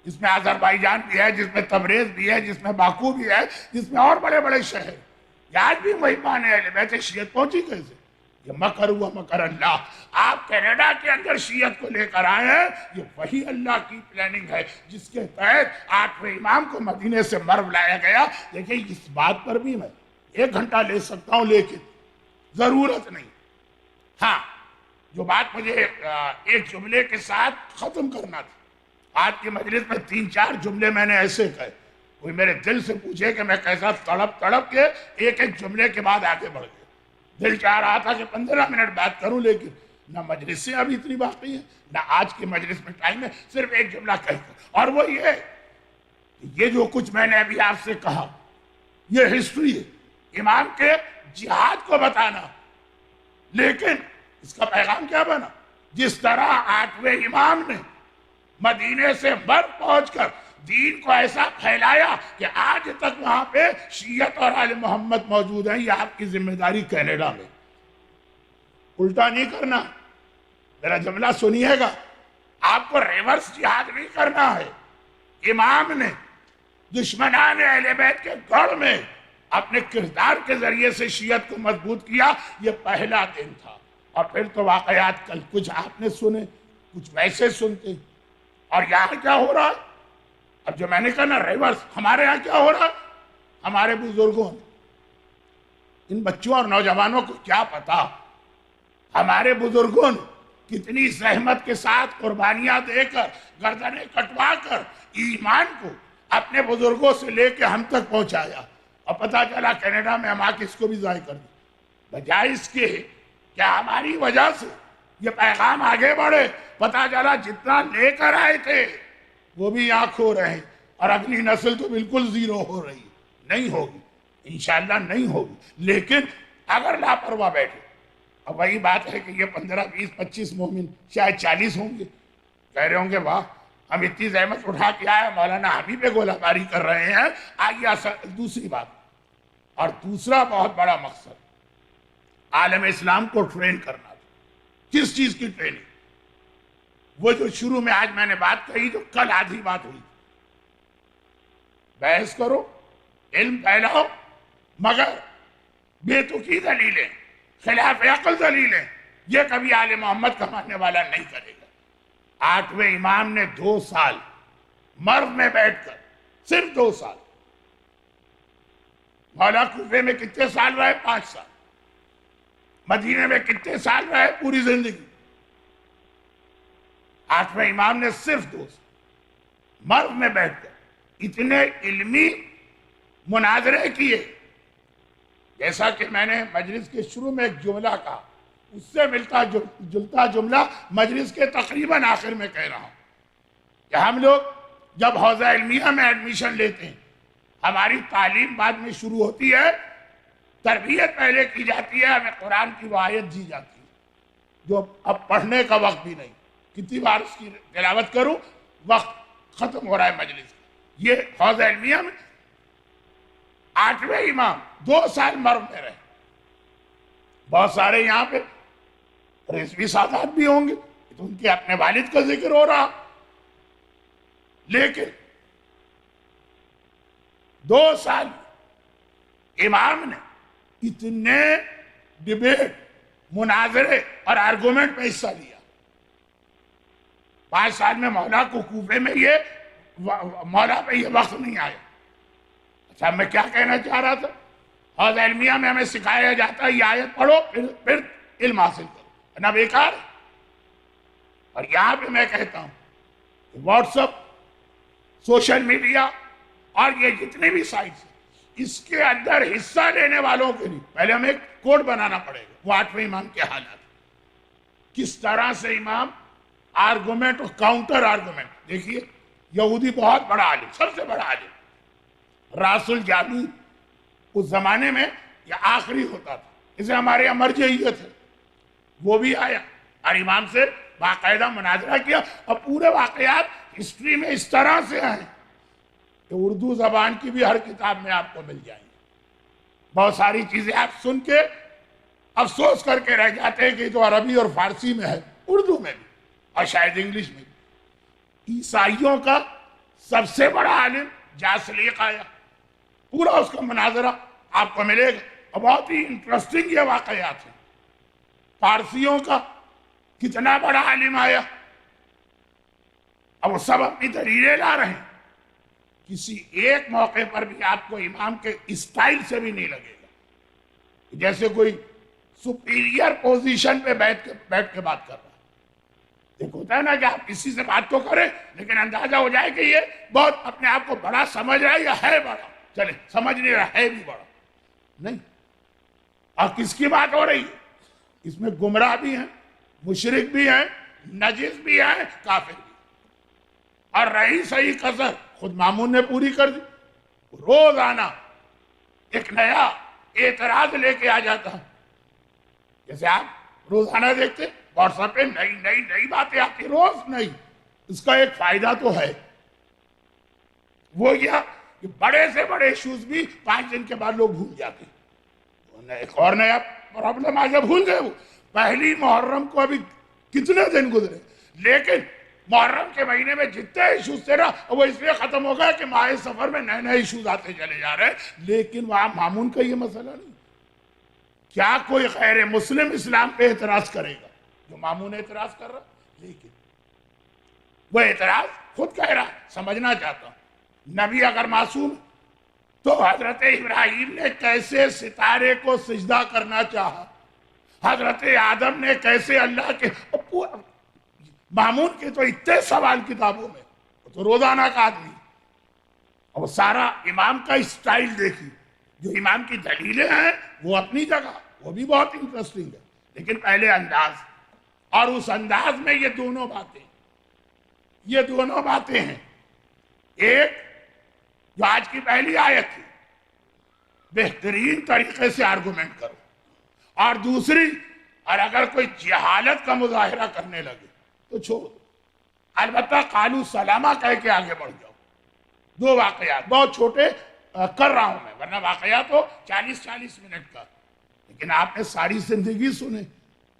جس میں آذربائیجان بھی ہے، جس میں تبریز بھی ہے، جس میں باکو بھی ہے، جس میں اور بڑے بڑے شہر، یہ آج بھی مہمان اہل بیت شیعت پہنچی کیسے؟ یہ مکر ہوا مکر اللہ۔ آپ کینیڈا کے اندر شیعت کو لے کر آئے ہیں، یہ وہی اللہ کی پلاننگ ہے جس کے تحت 8ویں امام کو مدینے سے مرو لایا گیا۔ دیکھیں اس بات پر بھی میں 1 گھنٹہ لے سکتا ہوں، لیکن ضرورت نہیں۔ ہاں، جو بات مجھے ایک جملے کے ساتھ ختم کرنا تھا، آج کی مجلس میں 3-4 جملے میں نے ایسے کہے، کوئی میرے دل سے پوچھے کہ میں کیسا تڑپ کے ایک جملے کے بعد آگے بڑھ گیا۔ دل چاہ رہا تھا کہ 15 منٹ بات کروں، لیکن نہ مجلس سے ابھی اتنی باقی ہے، نہ آج کی مجلس میں ٹائم ہے، صرف ایک جملہ کہہ کر، اور وہ یہ کہ یہ جو کچھ میں نے ابھی آپ سے کہا یہ ہسٹری ہے امام کے جہاد کو بتانا، لیکن اس کا پیغام کیا بنا؟ جس طرح 8ویں امام نے مدینے سے مر پہنچ کر دین کو ایسا پھیلایا کہ آج تک وہاں پہ شیعت اور آل محمد موجود ہیں، یہ آپ کی ذمہ داری کینیڈا میں۔ الٹا نہیں کرنا، میرا جملہ سنیے گا، آپ کو ریورس جہاد نہیں کرنا ہے۔ امام نے دشمنان اہل بیت کے گڑھ میں اپنے کردار کے ذریعے سے شیعت کو مضبوط کیا، یہ پہلا دن تھا۔ اور پھر تو واقعات کل کچھ آپ نے سنے، کچھ ویسے سنتے، اور یہاں کیا ہو رہا ہے؟ اب جو میں نے کہا نا ریورس، ہمارے ہاں کیا ہو رہا ہے؟ ہمارے بزرگوں نے ان بچوں اور نوجوانوں کو کیا پتا ہمارے بزرگوں نے کتنی زحمت کے ساتھ قربانیاں دے کر گردنیں کٹوا کر ایمان کو اپنے بزرگوں سے لے کے ہم تک پہنچایا، اور پتا چلا کینیڈا میں ہم آ کے اس کو بھی ضائع کر دیں، بجائے اس کے کہ ہماری وجہ سے یہ پیغام آگے بڑھے، پتا چلا جتنا لے کر آئے تھے وہ بھی یہاں کھو رہے ہیں، اور اگلی نسل تو بالکل زیرو ہو رہی ہے، نہیں ہوگی انشاءاللہ نہیں ہوگی۔ لیکن اگر لاپرواہ بیٹھے، اب وہی بات ہے کہ یہ 15 20 25 مومن شاید 40 ہوں گے، کہہ رہے ہوں گے واہ ہم اتنی زحمت اٹھا کے آئے، مولانا ہم ہی پہ گولہ باری کر رہے ہیں۔ آئیے دوسری بات، اور دوسرا بہت بڑا مقصد عالم اسلام کو ٹرین کرنا تھا۔ کس چیز کی ٹریننگ؟ وہ جو شروع میں آج میں نے بات کہی، جو کل آدھی بات ہوئی، بحث کرو، علم پھیلاؤ، مگر بے تکی دلیلیں، خلاف عقل دلیلیں، یہ کبھی آل محمد کا ماننے والا نہیں کرے گا۔ 8ویں امام نے 2 سال مرو میں بیٹھ کر، صرف 2 سال، مولا کوفے میں کتنے سال رہے؟ 5 سال، مدینے میں کتنے سال رہے؟ پوری زندگی۔ 8ویں امام نے صرف 2 سال مرو میں بیٹھ کر اتنے علمی مناظرے کیے، جیسا کہ میں نے مجلس کے شروع میں ایک جملہ کہا، اس سے ملتا جلتا جملہ مجلس کے تقریباً آخر میں کہہ رہا ہوں کہ ہم لوگ جب حوزہ علمیہ میں ایڈمیشن لیتے ہیں، ہماری تعلیم بعد میں شروع ہوتی ہے، تربیت پہلے کی جاتی ہے، ہمیں قرآن کی وہ آیت دی جاتی ہے جو اب پڑھنے کا وقت بھی نہیں، کتنی بار اس کی تلاوت کروں وقت ختم ہو رہا ہے مجلس کا۔ یہ حوزہ علمیہ میں 8ویں امام 2 سال مرو میں رہے۔ بہت سارے یہاں پہ رضوی سادات بھی ہوں گے تو ان کے اپنے والد کا ذکر ہو رہا، لیکن 2 سال امام نے اتنے ڈیبیٹ، مناظرے اور آرگومنٹ میں حصہ لیا۔ 5 سال میں مولا کو کوفے میں مولا پہ یہ وقت نہیں آیا۔ اچھا میں کیا کہنا چاہ رہا تھا؟ حوزہ علمیہ میں ہمیں سکھایا جاتا ہے یہ آیت پڑھو پھر علم حاصل کرو، نہ بیکار۔ اور یہاں پہ میں کہتا ہوں کہ واٹس اپ، سوشل میڈیا اور یہ جتنے بھی سائٹس ہیں، اس کے اندر حصہ لینے والوں کے لیے پہلے ہمیں ایک کوڈ بنانا پڑے گا۔ وہ 8ویں امام کے حالات، کس طرح سے امام آرگومنٹ اور کاؤنٹر آرگومنٹ۔ دیکھیے یہودی بہت بڑا عالم، سب سے بڑا عالم، راس الجامع، اس زمانے میں یہ آخری ہوتا تھا، اسے ہمارے یہاں مرجعیت ہے، وہ بھی آیا اور امام سے باقاعدہ مناظرہ کیا، اور پورے واقعات ہسٹری میں اس طرح سے آئے کہ اردو زبان کی بھی ہر کتاب میں آپ کو مل جائیں گے۔ بہت ساری چیزیں آپ سن کے افسوس کر کے رہ جاتے ہیں کہ تو عربی اور فارسی میں ہے، اردو میں بھی اور شاید انگلش میں بھی۔ عیسائیوں کا سب سے بڑا عالم جاسلیق آیا، پورا اس کا مناظرہ آپ کو ملے گا، اور بہت ہی انٹرسٹنگ یہ واقعات ہیں۔ پارسیوں کا کتنا بڑا عالم آیا، اب وہ سب اپنی دلیلیں لا رہے ہیں۔ کسی ایک موقع پر بھی آپ کو امام کے اسٹائل سے بھی نہیں لگے گا جیسے کوئی سپیریئر پوزیشن پہ بیٹھ کے بات کر رہا ہے۔ ایک ہوتا ہے نا کہ آپ کسی سے بات تو کریں لیکن اندازہ ہو جائے کہ یہ بہت اپنے آپ کو بڑا سمجھ رہا ہے یا ہے بڑا، چلے سمجھ نہیں رہا ہے بھی بڑا نہیں۔ اور کس کی بات ہو رہی ہے؟ اس میں گمراہ بھی ہیں، مشرک بھی ہیں، نجس بھی ہیں، کافر بھی، اور رہی صحیح کسر خود مامون نے پوری کر دی۔ روزانہ ایک نیا اعتراض لے کے آ جاتا، جیسے آپ روزانہ دیکھتے واٹس ایپ پہ نئی باتیں آتی، روز نئی۔ اس کا ایک فائدہ تو ہے، وہ یہ کہ بڑے سے بڑے ایشوز بھی 5 دن کے بعد لوگ بھول جاتے ہیں۔ ایک اور نیا پرابلم آ جب بھول گئے، وہ پہلی محرم کو ابھی کتنے دن گزرے، لیکن محرم کے مہینے میں جتنے ایشوز تھے نا وہ اس لیے ختم ہو گئے کہ ماہ سفر میں نئے ایشوز آتے چلے جا رہے ہیں۔ لیکن وہاں مامون کا یہ مسئلہ نہیں۔ کیا کوئی غیر مسلم اسلام پہ اعتراض کرے گا جو مامون اعتراض کر رہا؟ لیکن وہ اعتراض خود کہہ رہا، سمجھنا چاہتا ہوں، نبی اگر معصوم تو حضرت ابراہیم نے کیسے ستارے کو سجدہ کرنا چاہا، حضرت آدم نے کیسے اللہ کے، مامون کے تو اتنے سوال کتابوں میں، وہ تو روزانہ کا آدمی، اور سارا امام کا اسٹائل دیکھی، جو امام کی دلیلیں ہیں وہ اپنی جگہ وہ بھی بہت انٹرسٹنگ ہے، لیکن پہلے انداز، اور اس انداز میں یہ دونوں باتیں ہیں، ایک جو آج کی پہلی آیت تھی، بہترین طریقے سے آرگومنٹ کرو، اور دوسری، اور اگر کوئی جہالت کا مظاہرہ کرنے لگے تو چھوڑ دو، البتہ قالوا سلامہ کہہ کے آگے بڑھ جاؤ۔ دو واقعات بہت چھوٹے کر رہا ہوں میں، ورنہ واقعات ہو 40 منٹ کا، لیکن آپ نے ساری زندگی سنے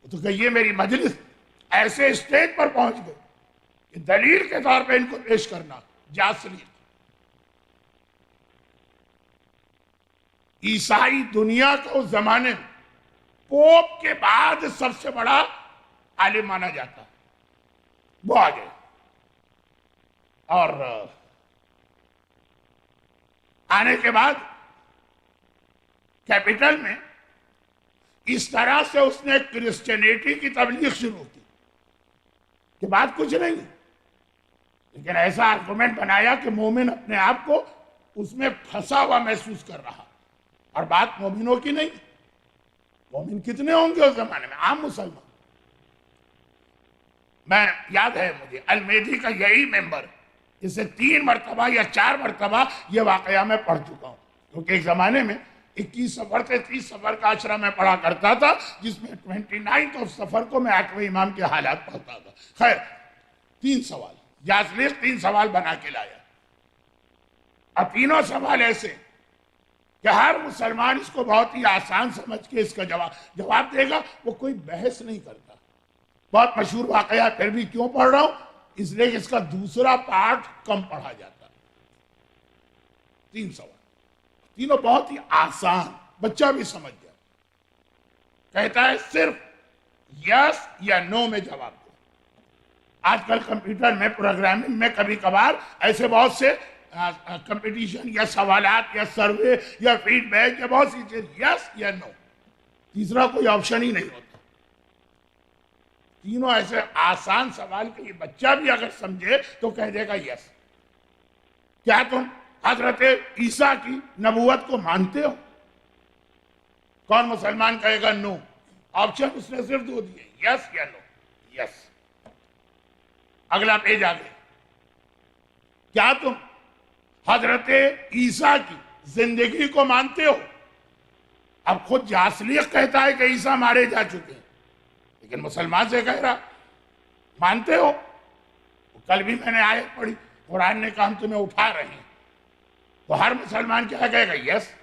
تو کہیے میری مجلس ایسے اسٹیج پر پہنچ گئے کہ دلیل کے طور پہ ان کو پیش کرنا جاسلی۔ عیسائی دنیا کو اس زمانے میں پوپ کے بعد سب سے بڑا عالم مانا جاتا، وہ آ گئے، اور آنے کے بعد کیپٹل میں اس طرح سے اس نے کرسچینٹی کی تبلیغ شروع کی کہ بات کچھ نہیں، لیکن ایسا آرگومنٹ بنایا کہ مومن اپنے آپ کو اس میں پھنسا ہوا محسوس کر رہا، اور بات مومنوں کی نہیں، مومن کتنے ہوں گے اس زمانے میں، عام مسلمان۔ میں یاد ہے مجھے المہدی کا یہی ممبر، جسے 3 مرتبہ یا 4 مرتبہ یہ واقعہ میں پڑھ چکا ہوں، کیونکہ ایک زمانے میں 21 سفر سے 30 سفر کا عشرہ میں پڑھا کرتا تھا، جس میں 29 سفر کو میں 8ویں امام کے حالات پڑھتا تھا۔ خیر، 3 سوال جاسلیق 3 سوال بنا کے لایا، اور تینوں سوال ایسے کہ ہر مسلمان اس کو بہت ہی آسان سمجھ کے اس کا جواب دے گا، وہ کوئی بحث نہیں کرتا۔ بہت مشہور واقعہ، پھر بھی کیوں پڑھ رہا ہوں، اس لیے کہ اس کا دوسرا پارٹ کم پڑھا جاتا ہے۔ 3 سوال، تینوں بہت ہی آسان، بچہ بھی سمجھ جائے۔ کہتا ہے صرف یس یا نو میں جواب دو۔ آج کل کمپیوٹر میں پروگرامنگ میں کبھی کبھار ایسے بہت سے کمپٹیشن یا سوالات یا سروے یا فیڈ بیک یا بہت سی چیز، یس یا نو، تیسرا کوئی آپشن ہی نہیں ہوتا۔ تینوں ایسے آسان سوال کہ یہ بچہ بھی اگر سمجھے تو کہہ دے گا یس۔ کیا تم حضرت عیسیٰ کی نبوت کو مانتے ہو؟ کون مسلمان کہے گا نو؟ آپشن اس نے صرف 2 دیے، یس یا نو۔ یس۔ اگلا پیج آگے، کیا تم حضرت عیسیٰ کی زندگی کو مانتے ہو؟ اب خود جاسلیق کہتا ہے کہ عیسیٰ مارے جا چکے ہیں، لیکن مسلمان سے کہہ رہا مانتے ہو؟ کل بھی میں نے آیت پڑھی، قرآن نے کہا ہم تمہیں اٹھا رہے ہیں، تو ہر مسلمان کیا کہے گا؟ یس۔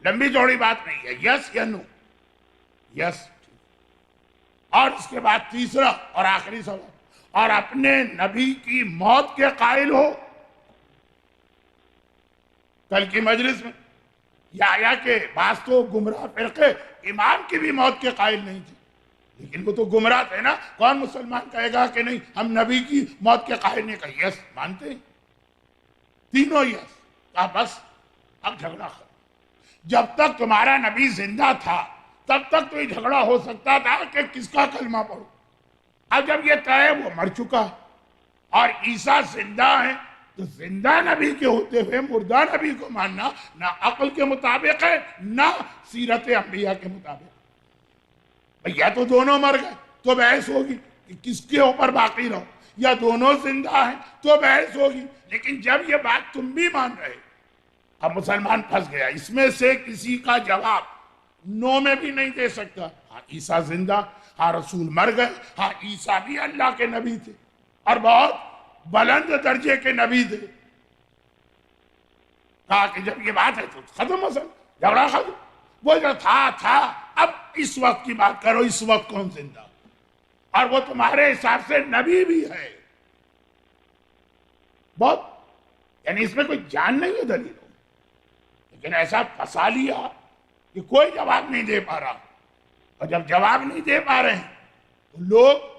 لمبی چوڑی بات نہیں ہے، یس یا نو، یس۔ اور اس کے بعد تیسرا اور آخری سوال، اور اپنے نبی کی موت کے قائل ہو؟ کل کی مجلس میں یہ آیا کہ بعض تو گمراہ فرقے امام کی بھی موت کے قائل نہیں تھے، لیکن وہ تو گمراہ تھے نا۔ کون مسلمان کہے گا کہ نہیں ہم نبی کی موت کے قائل نہیں؟ کہا یس مانتے ہیں، تینوں یس۔ کہا بس اب جھگڑا ختم، جب تک تمہارا نبی زندہ تھا تب تک تو یہ جھگڑا ہو سکتا تھا کہ کس کا کلمہ پڑھو، اب جب یہ طے ہے وہ مر چکا اور عیسیٰ زندہ ہیں، تو زندہ نبی کے ہوتے ہوئے مردہ نبی کو ماننا نہ عقل کے مطابق ہے نہ سیرت انبیاء کے مطابق۔ یا تو دونوں مر گئے تو بحث ہوگی کہ کس کے اوپر باقی رہو، یا دونوں زندہ ہیں تو بحث ہوگی، لیکن جب یہ بات تم بھی مان رہے، اب مسلمان پھنس گیا۔ اس میں سے کسی کا جواب نو میں بھی نہیں دے سکتا۔ ہاں عیسیٰ زندہ، ہاں رسول مر گئے، ہاں عیسیٰ بھی اللہ کے نبی تھے اور بہت بلند درجے کے نبی تھے۔ کہا کہ جب یہ بات ہے تو ختم مسئلہ، جھگڑا ختم، وہ جو تھا اب اس وقت کی بات کرو، اس وقت کون زندہ، اور وہ تمہارے حساب سے نبی بھی ہے۔ بہت یعنی اس میں کوئی جان نہیں ہے دلیل، لیکن ایسا پھنسا لیا کہ کوئی جواب نہیں دے پا رہا، اور جب جواب نہیں دے پا رہے ہیں تو لوگ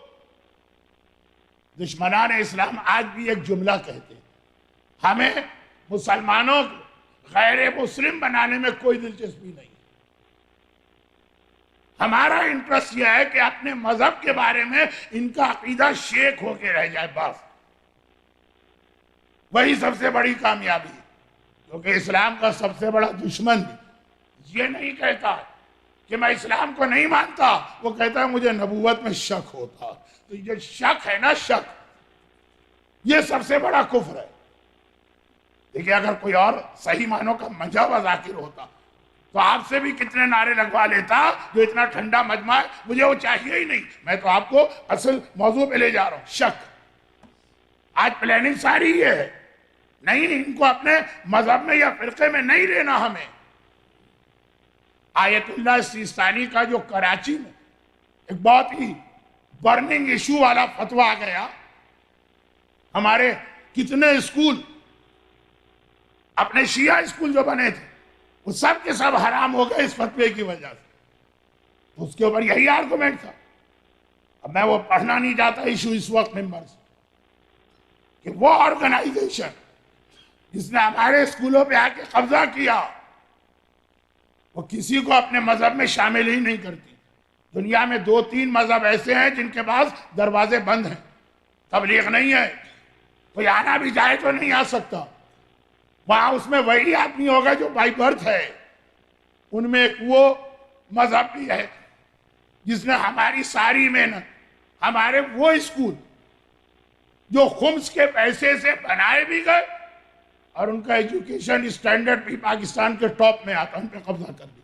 دشمنان اسلام آج بھی ایک جملہ کہتے ہیں، ہمیں مسلمانوں کو غیر مسلم بنانے میں کوئی دلچسپی نہیں. ہمارا انٹرسٹ یہ ہے کہ اپنے مذہب کے بارے میں ان کا عقیدہ شیک ہو کے رہ جائے بس. وہی سب سے بڑی کامیابی ہے. کیونکہ اسلام کا سب سے بڑا دشمن یہ نہیں کہتا کہ میں اسلام کو نہیں مانتا، وہ کہتا ہے مجھے نبوت میں شک ہوتا. تو یہ شک ہے نا، شک، یہ سب سے بڑا کفر ہے. دیکھیں اگر کوئی اور صحیح معنوں کا مذہب ذاکر ہوتا تو آپ سے بھی کتنے نعرے لگوا لیتا، جو اتنا ٹھنڈا مجمع ہے مجھے وہ چاہیے ہی نہیں. میں تو آپ کو اصل موضوع پہ لے جا رہا ہوں، شک. آج پلاننگ ساری یہ ہے. نہیں، ان کو اپنے مذہب میں یا فرقے میں نہیں لینا. ہمیں آیت اللہ سیستانی کا جو کراچی میں ایک بہت ہی برننگ ایشو والا فتویٰ آ گیا، ہمارے کتنے اسکول، اپنے شیعہ اسکول جو بنے تھے وہ سب کے سب حرام ہو گئے اس فتوے کی وجہ سے. تو اس کے اوپر یہی آرگومنٹ تھا. اب میں وہ پڑھنا نہیں چاہتا ایشو اس وقت ممبر سے، کہ وہ آرگنائزیشن جس نے ہمارے اسکولوں پہ آ کے قبضہ کیا وہ کسی کو اپنے مذہب میں شامل ہی نہیں کرتی. دنیا میں 2-3 مذہب ایسے ہیں جن کے پاس دروازے بند ہیں. تبلیغ نہیں ہے، کوئی آنا بھی جائے تو نہیں آ سکتا. وہاں اس میں وہی آدمی ہوگا جو بائی برتھ ہے. ان میں ایک وہ مذہب بھی ہے جس نے ہماری ساری محنت، ہمارے وہ اسکول جو خمس کے پیسے سے بنائے بھی گئے اور ان کا ایجوکیشن اسٹینڈرڈ بھی پاکستان کے ٹاپ میں آتا، ان پہ قبضہ کر دیا.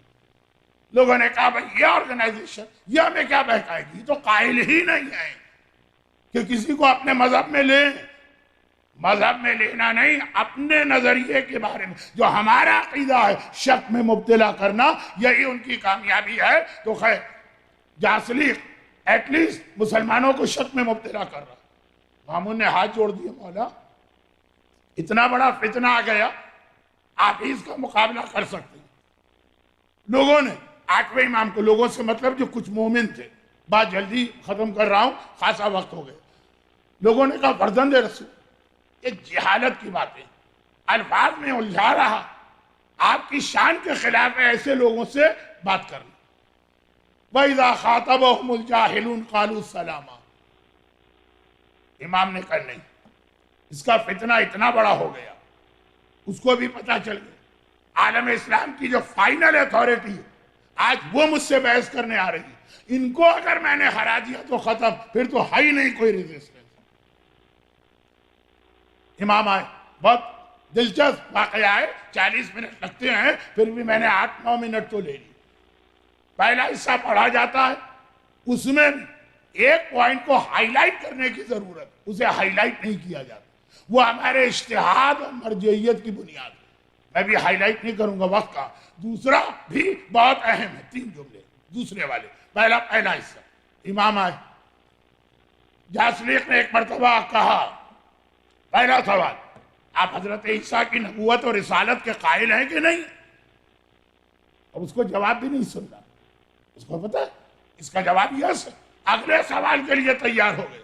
لوگوں نے کہا بھائی یہ آرگنائزیشن یہ ہمیں کیا بہکائے گی، تو قائل ہی نہیں ہے کہ کسی کو اپنے مذہب میں لیں. مذہب میں لینا نہیں، اپنے نظریے کے بارے میں جو ہمارا عقیدہ ہے شک میں مبتلا کرنا، یہی ان کی کامیابی ہے. تو خیر جاسلیق ایٹ لیسٹ مسلمانوں کو شک میں مبتلا کر رہا. مامون نے ہاتھ جوڑ دیے، مولا اتنا بڑا فتنہ آ گیا، آپ ہی اس کا مقابلہ کر سکتے ہیں. لوگوں نے 8ویں امام کو، لوگوں سے مطلب جو کچھ مومن تھے، بات جلدی ختم کر رہا ہوں خاصا وقت ہو گیا، لوگوں نے کہا فرزند رسول، ایک جہالت کی باتیں الفاظ میں الجھا رہا، آپ کی شان کے خلاف ہے ایسے لوگوں سے بات کرنا. وَإِذَا خَاطَبَهُمُ الْجَاهِلُونَ قَالُوا سَلَامًا. امام نے کہا نہیں، اس کا فتنہ اتنا بڑا ہو گیا، اس کو بھی پتہ چل گیا. عالم اسلام کی جو فائنل اتھارٹی ہے آج وہ مجھ سے بحث کرنے آ رہی ہے. ان کو اگر میں نے ہرا دیا تو ختم، پھر تو ہے ہی نہیں کوئی ریزسٹنس. امام آئے، بہت دلچسپ واقعہ ہے، 40 منٹ لگتے ہیں، پھر بھی میں نے 8-9 منٹ تو لے لی. پہلا حصہ پڑھا جاتا ہے، اس میں ایک پوائنٹ کو ہائی لائٹ کرنے کی ضرورت، اسے ہائی لائٹ نہیں کیا جاتا. وہ ہمارے اجتہاد اور مرجعیت کی بنیاد ہے. میں بھی ہائی لائٹ نہیں کروں گا وقت کا. دوسرا بھی بہت اہم ہے، 3 جملے دوسرے والے. پہلا حصہ، امام آئے، جاسلیق نے ایک مرتبہ کہا، پہلا سوال، آپ حضرت عیسیٰ کی نبوت اور رسالت کے قائل ہیں کہ نہیں؟ اب اس کو جواب بھی نہیں سن رہا. اس کو پتا ہے اس کا جواب یس ہے. اگلے سوال کے لیے تیار ہو گئے.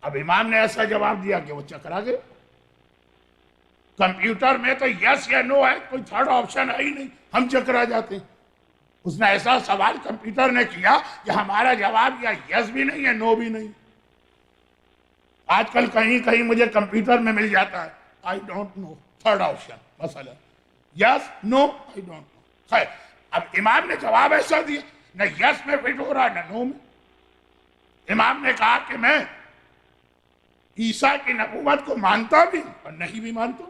اب امام نے ایسا جواب دیا کہ وہ چکرا گئے. کمپیوٹر میں تو یس یا نو ہے، کوئی تھرڈ آپشن ہے ہی نہیں، ہم چکرا جاتے ہیں. اس نے ایسا سوال کمپیوٹر نے کیا کہ ہمارا جواب یا یس بھی نہیں ہے نو بھی نہیں. آج کل کہیں مجھے کمپیوٹر میں مل جاتا ہے I don't know, third option مثلا یس نو آئی ڈونٹ نو. خیر اب امام نے جواب ایسا دیا، نہ یس میں فٹ ہو رہا نہ نو میں. امام نے کہا کہ میں عیسیٰ کی نبوت کو مانتا بھی اور نہیں بھی مانتا.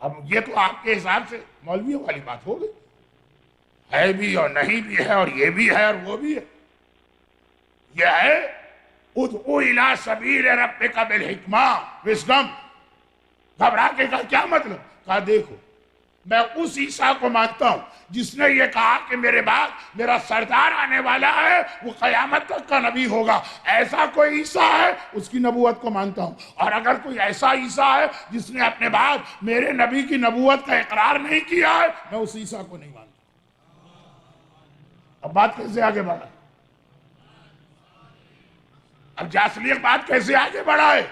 اب یہ تو آپ کے حساب سے مولویوں والی بات ہو گئی، ہے بھی اور نہیں بھی ہے، اور یہ بھی ہے اور وہ بھی ہے. یہ ہے ادعو الی سبیل ربک بالحکمہ، وزڈم. گھبرا کے کہا کیا مطلب؟ کہا دیکھو میں اس عیسیٰ کو مانتا ہوں جس نے یہ کہا کہ میرے بعد میرا سردار آنے والا ہے، وہ قیامت تک کا نبی ہوگا. ایسا کوئی عیسیٰ ہے اس کی نبوت کو مانتا ہوں. اور اگر کوئی ایسا عیسیٰ ہے جس نے اپنے بعد میرے نبی کی نبوت کا اقرار نہیں کیا ہے، میں اس عیسیٰ کو نہیں مانتا. اب بات کیسے آگے بڑھا؟ اب جاسلیق بات کیسے آگے بڑھا ہے؟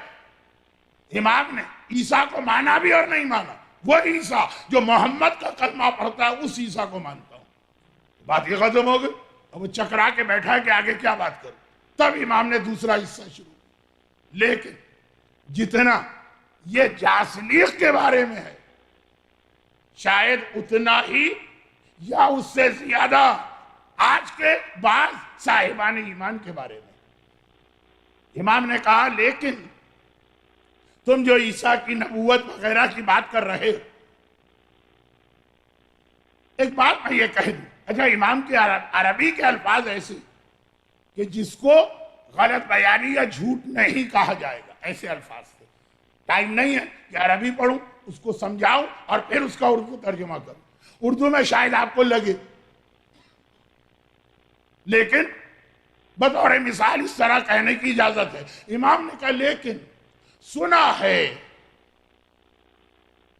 امام نے عیسیٰ کو مانا بھی اور نہیں مانا. وہ عیسیٰ جو محمد کا کلمہ پڑھتا ہے اس عیسیٰ کو مانتا ہوں. بات یہ ختم ہو گئی. اب وہ چکرا کے بیٹھا ہے کہ آگے کیا بات کروں. تب امام نے دوسرا حصہ شروع کیا. لیکن جتنا یہ جاسلیق کے بارے میں ہے شاید اتنا ہی یا اس سے زیادہ آج کے بعض صاحبان ایمان کے بارے میں. امام نے کہا لیکن تم جو عیسیٰ کی نبوت وغیرہ کی بات کر رہے ہو، ایک بات میں یہ کہہ دوں. اچھا، امام کے عربی کے الفاظ ایسے کہ جس کو غلط بیانی یا جھوٹ نہیں کہا جائے گا، ایسے الفاظ تھے. ٹائم نہیں ہے کہ عربی پڑھوں، اس کو سمجھاؤں اور پھر اس کا اردو ترجمہ کروں. اردو میں شاید آپ کو لگے، لیکن بطور مثال اس طرح کہنے کی اجازت ہے. امام نے کہا لیکن سنا ہے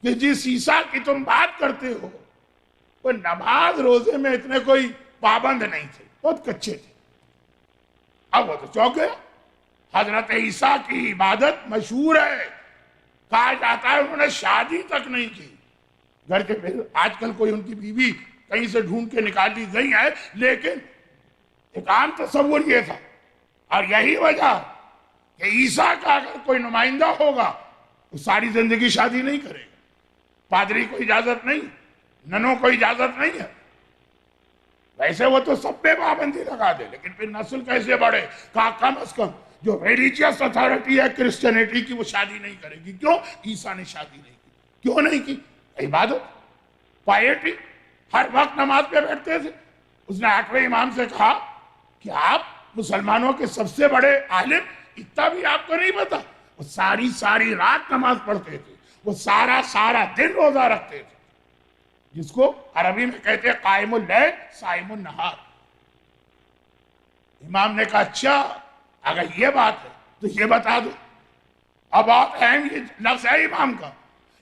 کہ جس عیسیٰ کی تم بات کرتے ہو وہ نماز روزے میں اتنے کوئی پابند نہیں تھے، بہت کچے تھے. اب وہ تو چونک گیا. حضرت عیسیٰ کی عبادت مشہور ہے، کہا جاتا ہے انہوں نے شادی تک نہیں کی. گھر کے پھر آج کل کوئی ان کی بیوی کہیں سے ڈھونڈ کے نکال دی گئی ہے، لیکن ایک عام تصور یہ تھا. اور یہی وجہ کہ عیسیٰ کا اگر کوئی نمائندہ ہوگا وہ ساری زندگی شادی نہیں کرے گا. پادری کو اجازت نہیں، ننوں کو اجازت نہیں ہے. ویسے وہ تو سب پہ پابندی لگا دے، لیکن پھر نسل کیسے بڑھے؟ کہا کم از کم جو ریلیجیس اتھارٹی ہے کرسچینٹی کی وہ شادی نہیں کرے گی. کیوں؟ عیسیٰ نے شادی نہیں کی. کیوں نہیں کی؟ عبادت، پائیٹی، ہر وقت نماز پہ بیٹھتے تھے. اس نے 8ویں امام سے کہا کہ آپ مسلمانوں کے سب سے بڑے عالم، اتنا بھی آپ کو نہیں پتا؟ وہ ساری رات نماز پڑھتے تھے، وہ سارا دن روزہ رکھتے تھے، جس کو عربی میں کہتے ہیں قائم اللیل صائم النہار. امام نے کہا اچھا اگر یہ بات ہے تو یہ بتا دو. اب آپ اہم یہ لفظ ہے امام کا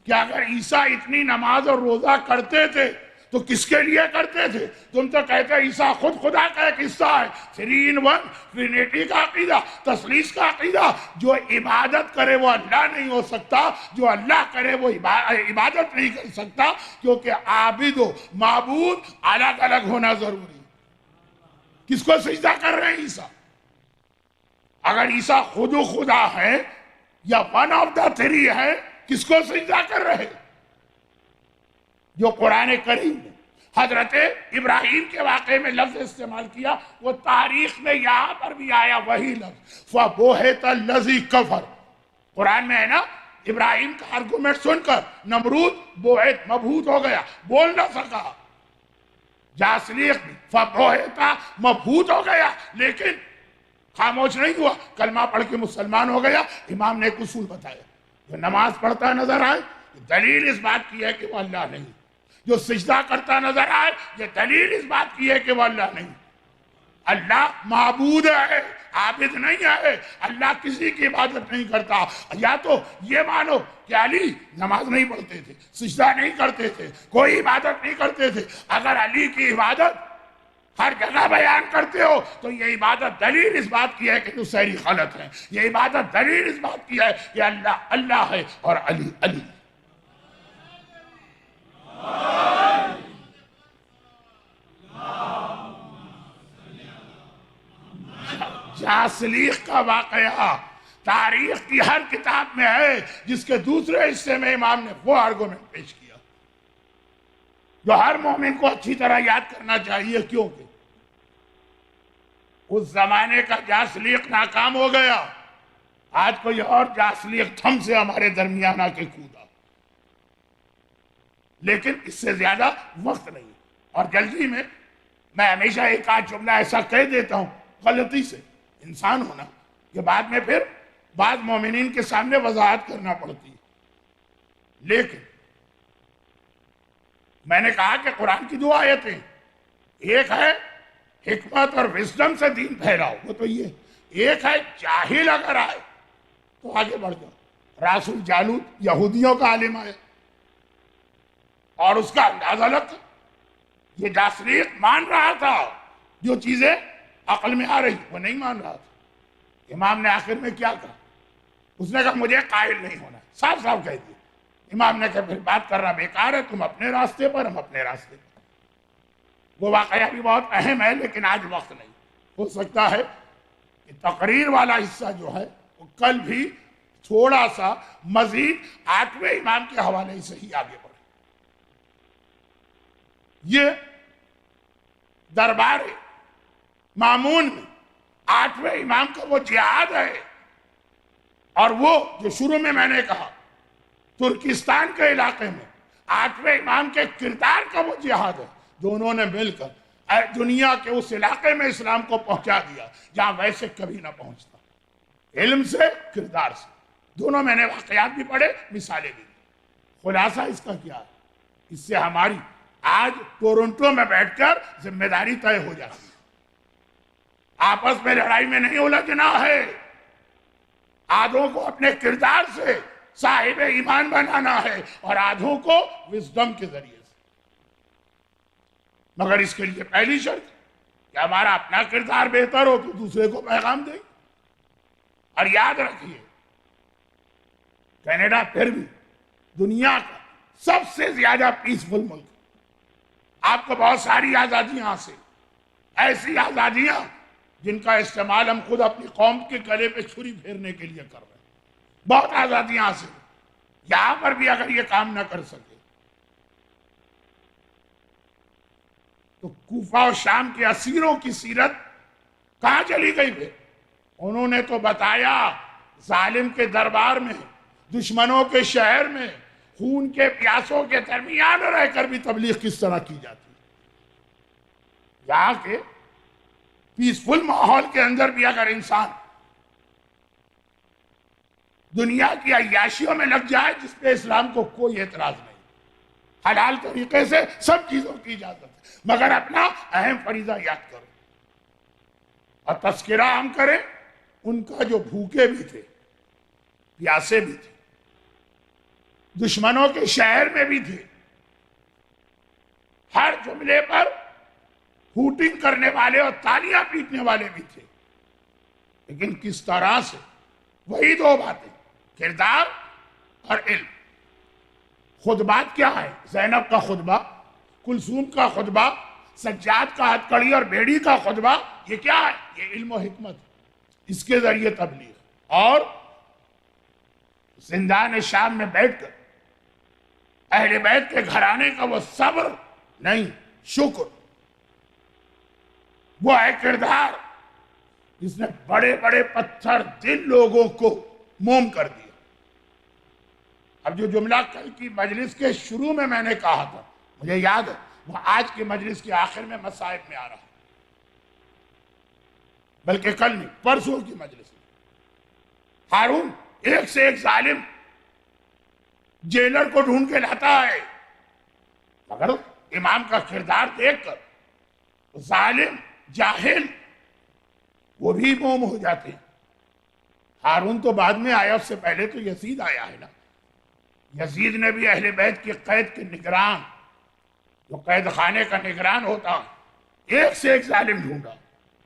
کہ اگر عیسیٰ اتنی نماز اور روزہ کرتے تھے تو کس کے لیے کرتے تھے؟ تم تو کہتے عیسیٰ خود خدا کا ایک حصہ ہے. 3 in 1 ٹرینیٹی کا عقیدہ، تثلیث کا عقیدہ. جو عبادت کرے وہ اللہ نہیں ہو سکتا، جو اللہ کرے وہ عبادت نہیں کر سکتا، کیونکہ عابد و معبود الگ الگ ہونا ضروری ہے. کس کو سجدہ کر رہے ہیں عیسیٰ؟ اگر عیسیٰ خود و خدا ہے یا 1 of the 3 ہے، کس کو سجدہ کر رہے؟ جو قرآن کریم نے حضرت ابراہیم کے واقعے میں لفظ استعمال کیا، وہ تاریخ میں یہاں پر بھی آیا وہی لفظ فَبُوہِتَ الَّذِي كَفَرَ. قرآن میں ہے نا، ابراہیم کا آرگومنٹ سن کر نمرود بوہت مبہوت ہو گیا، بول نہ سکا. جاسلیق بھی فَبُوہِتَ مبہوت ہو گیا، لیکن خاموش نہیں ہوا، کلمہ پڑھ کے مسلمان ہو گیا. امام نے ایک اصول بتایا، جو نماز پڑھتا نظر آئے دلیل اس بات کی ہے کہ وہ اللہ نہیں، جو سجدہ کرتا نظر آئے یہ دلیل اس بات کی ہے کہ وہ اللہ نہیں. اللہ معبود ہے، عابد نہیں ہے. اللہ کسی کی عبادت نہیں کرتا. یا تو یہ مانو کہ علی نماز نہیں پڑھتے تھے، سجدہ نہیں کرتے تھے، کوئی عبادت نہیں کرتے تھے. اگر علی کی عبادت ہر جگہ بیان کرتے ہو تو یہ عبادت دلیل اس بات کی ہے کہ تو سہری غلط ہے. یہ عبادت دلیل اس بات کی ہے کہ اللہ اللہ ہے اور علی علی. جاسلیق کا واقعہ تاریخ کی ہر کتاب میں ہے، جس کے دوسرے حصے میں امام نے وہ آرگومنٹ پیش کیا جو ہر مومن کو اچھی طرح یاد کرنا چاہیے. کیونکہ اس زمانے کا جاسلیق ناکام ہو گیا، آج کوئی اور جاسلیق تھم سے ہمارے درمیان آ کے کودا. لیکن اس سے زیادہ وقت نہیں، اور جلدی میں ہمیشہ ایک آدھ جملہ ایسا کہہ دیتا ہوں غلطی سے، انسان ہونا کہ بعد میں پھر بعض مومنین کے سامنے وضاحت کرنا پڑتی ہے. لیکن میں نے کہا کہ قرآن کی 2 آیتیں، ایک ہے حکمت اور وزڈم سے دین پھیلاؤ، وہ تو یہ. ایک ہے جاہل اگر آئے تو آگے بڑھ جاؤ. راس الجالوت یہودیوں کا عالم آیا اور اس کا انداز الگ تھا. یہ جاسلیق مان رہا تھا جو چیزیں عقل میں آ رہی، وہ نہیں مان رہا تھا. امام نے آخر میں کیا کہا؟ اس نے کہا مجھے قائل نہیں ہونا. صاف صاف کہہ دیا امام نے کہا پھر بات کرنا بیکار ہے، تم اپنے راستے پر، ہم اپنے راستے پر۔ وہ واقعہ بھی بہت اہم ہے لیکن آج وقت نہیں، ہو سکتا ہے کہ تقریر والا حصہ جو ہے وہ کل بھی تھوڑا سا مزید 8ویں امام کے حوالے سے ہی آگے بڑھے۔ یہ دربار مامون میں 8ویں امام کا وہ جہاد ہے، اور وہ جو شروع میں نے کہا ترکستان کے علاقے میں 8ویں امام کے کردار کا وہ جہاد ہے۔ دونوں نے مل کر دنیا کے اس علاقے میں اسلام کو پہنچا دیا جہاں ویسے کبھی نہ پہنچتا، علم سے، کردار سے۔ دونوں میں نے واقعات بھی پڑھے، مثالیں بھی۔ خلاصہ اس کا کیا ہے؟ اس سے ہماری آج ٹورنٹو میں بیٹھ کر ذمہ داری طے ہو جاتی ہے۔ آپس میں لڑائی میں نہیں الجھنا ہے، آدھوں کو اپنے کردار سے صاحب ایمان بنانا ہے اور آدھوں کو وزڈم کے ذریعے سے۔ مگر اس کے لیے پہلی شرط کہ ہمارا اپنا کردار بہتر ہو تو دوسرے کو پیغام دیں۔ اور یاد رکھیے، کینیڈا پھر بھی دنیا کا سب سے زیادہ پیسفل ملک ہے۔ آپ کو بہت ساری آزادیاں حاصل، ایسی آزادیاں جن کا استعمال ہم خود اپنی قوم کے گلے پہ چھری پھیرنے کے لیے کر رہے ہیں۔ بہت آزادیاں حاصل ہیں، یہاں پر بھی اگر یہ کام نہ کر سکے تو کوفہ و شام کے اسیروں کی سیرت کہاں چلی گئی پھر؟ انہوں نے تو بتایا ظالم کے دربار میں، دشمنوں کے شہر میں، خون کے پیاسوں کے درمیان رہ کر بھی تبلیغ کس طرح کی جاتی ہے۔ یہاں کے پیسفل ماحول کے اندر بھی اگر انسان دنیا کی عیاشیوں میں لگ جائے جس پہ اسلام کو کوئی اعتراض نہیں، حلال طریقے سے سب چیزوں کی اجازت ہے، مگر اپنا اہم فریضہ یاد کرو اور تذکرہ ہم کریں ان کا جو بھوکے بھی تھے، پیاسے بھی تھے، دشمنوں کے شہر میں بھی تھے، ہر جملے پر ہوٹنگ کرنے والے اور تالیاں پیٹنے والے بھی تھے، لیکن کس طرح سے وہی دو باتیں، کردار اور علم۔ خطبات کیا ہے؟ زینب کا خطبہ، کلثوم کا خطبہ، سجاد کا ہتھکڑی اور بیڑی کا خطبہ، یہ کیا ہے؟ یہ علم و حکمت، اس کے ذریعے تبلیغ۔ اور زندان شام میں بیٹھ کر اہل بیت کے گھرانے کا وہ صبر نہیں، شکر، وہ ہے کردار جس نے بڑے بڑے پتھر دل لوگوں کو موم کر دیا۔ اب جو جملہ کل کی مجلس کے شروع میں نے کہا تھا، مجھے یاد ہے، وہ آج کی مجلس کے آخر میں مصائب میں آ رہا ہے، بلکہ کل نہیں، پرسوں کی مجلس میں۔ ہارون ایک سے ایک ظالم جیلر کو ڈھونڈ کے لاتا ہے، مگر امام کا کردار دیکھ کر ظالم، جاہل، وہ بھی موم ہو جاتے ہیں۔ ہارون تو بعد میں آیا، اس سے پہلے تو یزید آیا ہے نا۔ یزید نے بھی اہل بیت کی قید کے نگران، جو قید خانے کا نگران ہوتا، ایک سے ایک ظالم ڈھونڈا،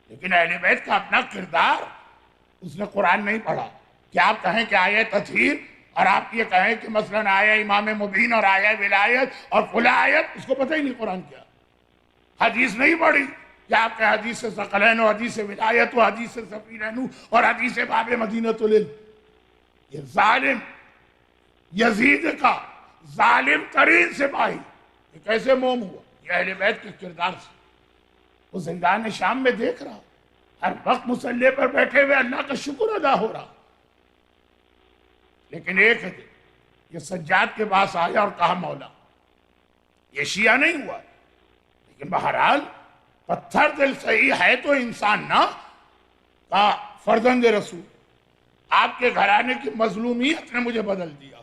لیکن اہل بیت کا اپنا کردار، اس نے قرآن نہیں پڑھا کہ آپ کہیں کہ آیہ تطہیر، اور آپ یہ کہیں کہ مثلا آیہ امام مبین اور آیہ ولایت اور فلاں آیت، اس کو پتہ ہی نہیں قرآن کیا، حدیث نہیں پڑھی کہ آپ کے حدیث ثقلین و حدیث ولایت و حدیث سفینین اور حدیث باب مدینۃ العلم۔ یہ ظالم یزید کا ظالم ترین سپاہی یہ کیسے موم ہوا؟ یہ اہل بیت کے کردار سے۔ وہ زندان شام میں دیکھ رہا، ہر وقت مصلی پر بیٹھے ہوئے اللہ کا شکر ادا ہو رہا، لیکن ایک ہے یہ سجاد کے پاس آیا اور کہا مولا، یہ شیعہ نہیں ہوا، لیکن بہرحال پتھر دل صحیح ہے تو انسان نہ، کہا فرزند رسول، آپ کے گھرانے کی مظلومیت نے مجھے بدل دیا،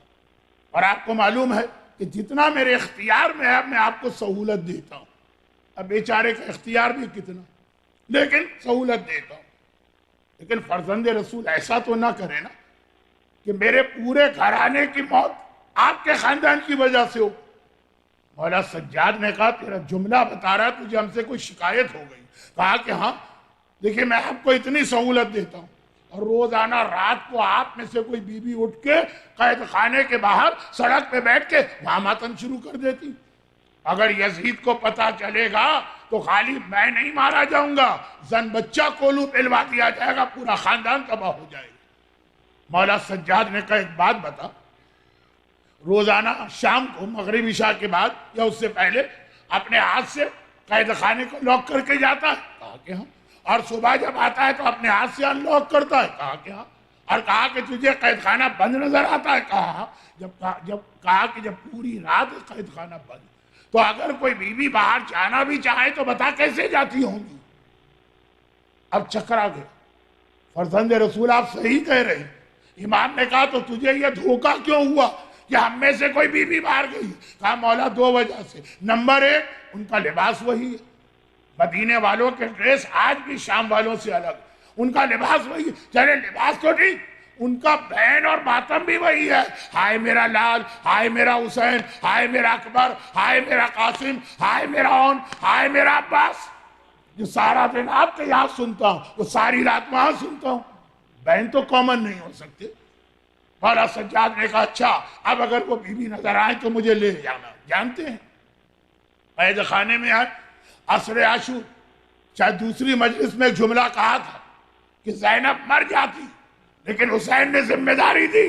اور آپ کو معلوم ہے کہ جتنا میرے اختیار میں ہے میں آپ کو سہولت دیتا ہوں، اب بیچارے کا اختیار بھی کتنا، لیکن سہولت دیتا ہوں، لیکن فرزند رسول ایسا تو نہ کرے نا کہ میرے پورے گھرانے کی موت آپ کے خاندان کی وجہ سے ہو۔ مولا سجاد نے کہا تیرا جملہ بتا رہا تجھے ہم سے کوئی شکایت ہو گئی؟ کہا کہ ہاں، دیکھیں میں آپ کو اتنی سہولت دیتا ہوں اور روزانہ رات کو آپ میں سے کوئی بیوی اٹھ کے قید خانے کے باہر سڑک پہ بیٹھ کے وہاں ماتم شروع کر دیتی. اگر یزید کو پتا چلے گا تو خالی میں نہیں مارا جاؤں گا، زن بچہ کولو پلوا دیا جائے گا، پورا خاندان تباہ ہو جائے گا. مولا سجاد نے کہا ایک بات بتا، روزانہ شام کو مغرب عشاء کے بعد یا اس سے پہلے اپنے ہاتھ سے قید خانے کو لاک کر کے جاتا ہے؟ کہا کہ ہاں. اور صبح جب آتا ہے تو اپنے ہاتھ سے ان لاک کرتا ہے؟ کہا کہ ہاں. اور کہا کہ تجھے قید خانہ بند نظر آتا ہے؟ کہا. جب کہا کہ جب پوری رات قید خانہ بند، تو اگر کوئی بیوی باہر جانا بھی چاہے تو بتا کیسے جاتی ہوں گی؟ اب چکرا گیا. فرزند رسول آپ صحیح کہہ رہے ہیں. امام نے کہا تو تجھے یہ دھوکہ کیوں ہوا کہ ہم میں سے کوئی بیوی باہر گئی؟ کہا مولا دو وجہ سے. نمبر ایک، ان کا لباس وہی ہے. مدینے والوں کے ڈریس آج بھی شام والوں سے الگ، ان کا لباس وہی ہے. چلے لباس تو ٹھیک، ان کا بین اور ماتم بھی وہی ہے. ہائے میرا لال، ہائے میرا حسین، ہائے میرا اکبر، ہائے میرا قاسم، ہائے میرا اون، ہائے میرا عباس. جو سارا دن آپ کے یہاں سنتا ہوں وہ ساری رات وہاں سنتا ہوں. بین تو کامن نہیں ہو سکتے. مولا سجاد نے کہا اچھا اب اگر وہ بیوی نظر آئے تو مجھے لے جانا. جانتے ہیں قید خانے میں آئے عصر عاشور، شاید دوسری مجلس میں ایک جملہ کہا تھا کہ زینب مر جاتی لیکن حسین نے ذمہ داری دی،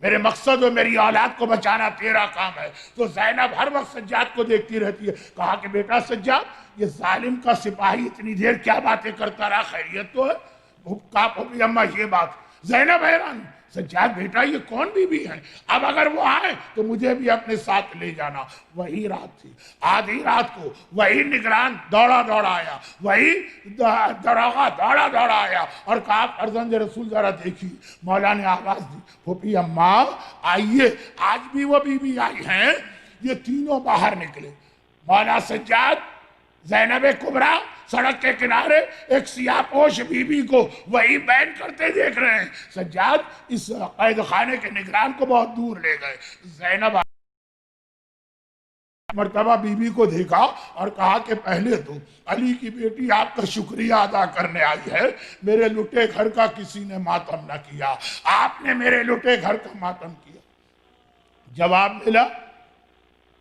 میرے مقصد و میری اولاد کو بچانا تیرا کام ہے. تو زینب ہر وقت سجاد کو دیکھتی رہتی ہے. کہا کہ بیٹا سجاد، یہ ظالم کا سپاہی اتنی دیر کیا باتیں کرتا رہا، خیریت تو ہے؟ کہا پھوپھی اماں یہ بات. زینب حیران، سجاد بیٹا یہ کون بیوی ہے؟ اب اگر وہ آئے تو مجھے بھی اپنے ساتھ لے جانا. وہی رات تھی، آدھی رات کو وہی نگران دوڑا دوڑا آیا، وہی دروغہ دوڑا دوڑا آیا اور کہا فرزند رسول ذرا دیکھی. مولا نے آواز دی پھوپھی اماں آئیے. آج بھی وہ بیوی آئی ہیں. یہ تینوں باہر نکلے. مولا سجاد زینب کبریٰ سڑک کے کنارے ایک سیاہ پوش بیوی کو وہی بین کرتے دیکھ رہے ہیں. سجاد اس قید خانے کے نگران کو بہت دور لے گئے. زینب مرتبہ بیوی کو دیکھا اور کہا کہ پہلے تو علی کی بیٹی آپ کا شکریہ ادا کرنے آئی ہے. میرے لٹے گھر کا کسی نے ماتم نہ کیا، آپ نے میرے لٹے گھر کا ماتم کیا. جواب ملا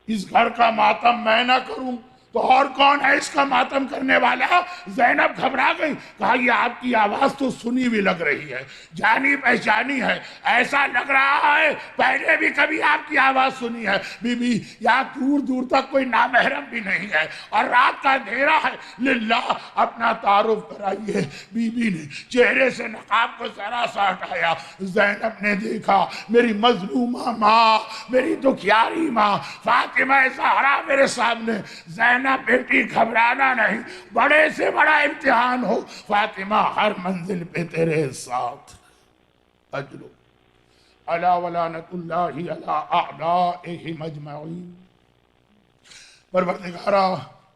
اس گھر کا ماتم میں نہ کروں تو اور کون ہے اس کا ماتم کرنے والا؟ زینب گھبرا گئی. کہا یہ آپ کی آواز تو سنی بھی لگ رہی ہے، جانی پہچانی ہے، ایسا لگ رہا ہے پہلے بھی کبھی آپ کی آواز سنی ہے. بی بی یہاں دور دور تک کوئی نامحرم بھی نہیں ہے اور رات کا اندھیرا ہے، للہ اپنا تعارف کرائیے. بی بی نے چہرے سے نقاب کو ذرا سا ہٹایا. زینب نے دیکھا میری مظلومہ ماں، میری دکھیاری ماں فاطمہ زہرا میرے سامنے. زینب بیٹی گھبرانا نہیں، بڑے سے بڑا امتحان ہو، فاطمہ ہر منزل پہ تیرے ساتھ. اجلو الا ولعنت اللہ علی اعدائہم اجمعین. پروردگارا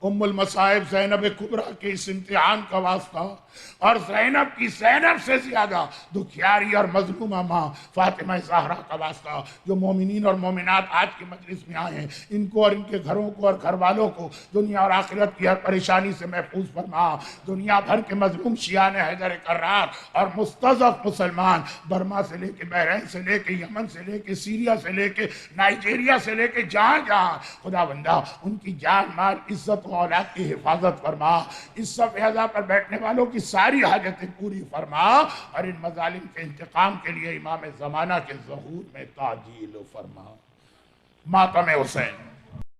ام المصائب زینب کبریٰ کے اس امتحان کا واسطہ اور زینب کی زینب سے زیادہ دکھیاری اور مظلومہ ماں فاطمہ زہرا کا واسطہ، جو مومنین اور مومنات آج کی مجلس میں آئے ہیں، ان کو اور ان کے گھروں کو اور گھر والوں کو دنیا اور آخرت کی ہر پریشانی سے محفوظ فرما. دنیا بھر کے مظلوم شیعان حیدر کرار اور مستضعف مسلمان، برما سے لے کے بحرین سے لے کے یمن سے لے کے سیریا سے لے کے نائجیریا سے لے کے جہاں جہاں، خدا بندہ ان کی جان مال عزت و اولاد کی حفاظت فرما. اس صف اعضاء پر بیٹھنے والوں کی ساری حاجتیں پوری فرما اور ان مظالم کے انتقام کے لیے امام زمانہ کے ظہور میں تعجیل فرما. ماتم حسین.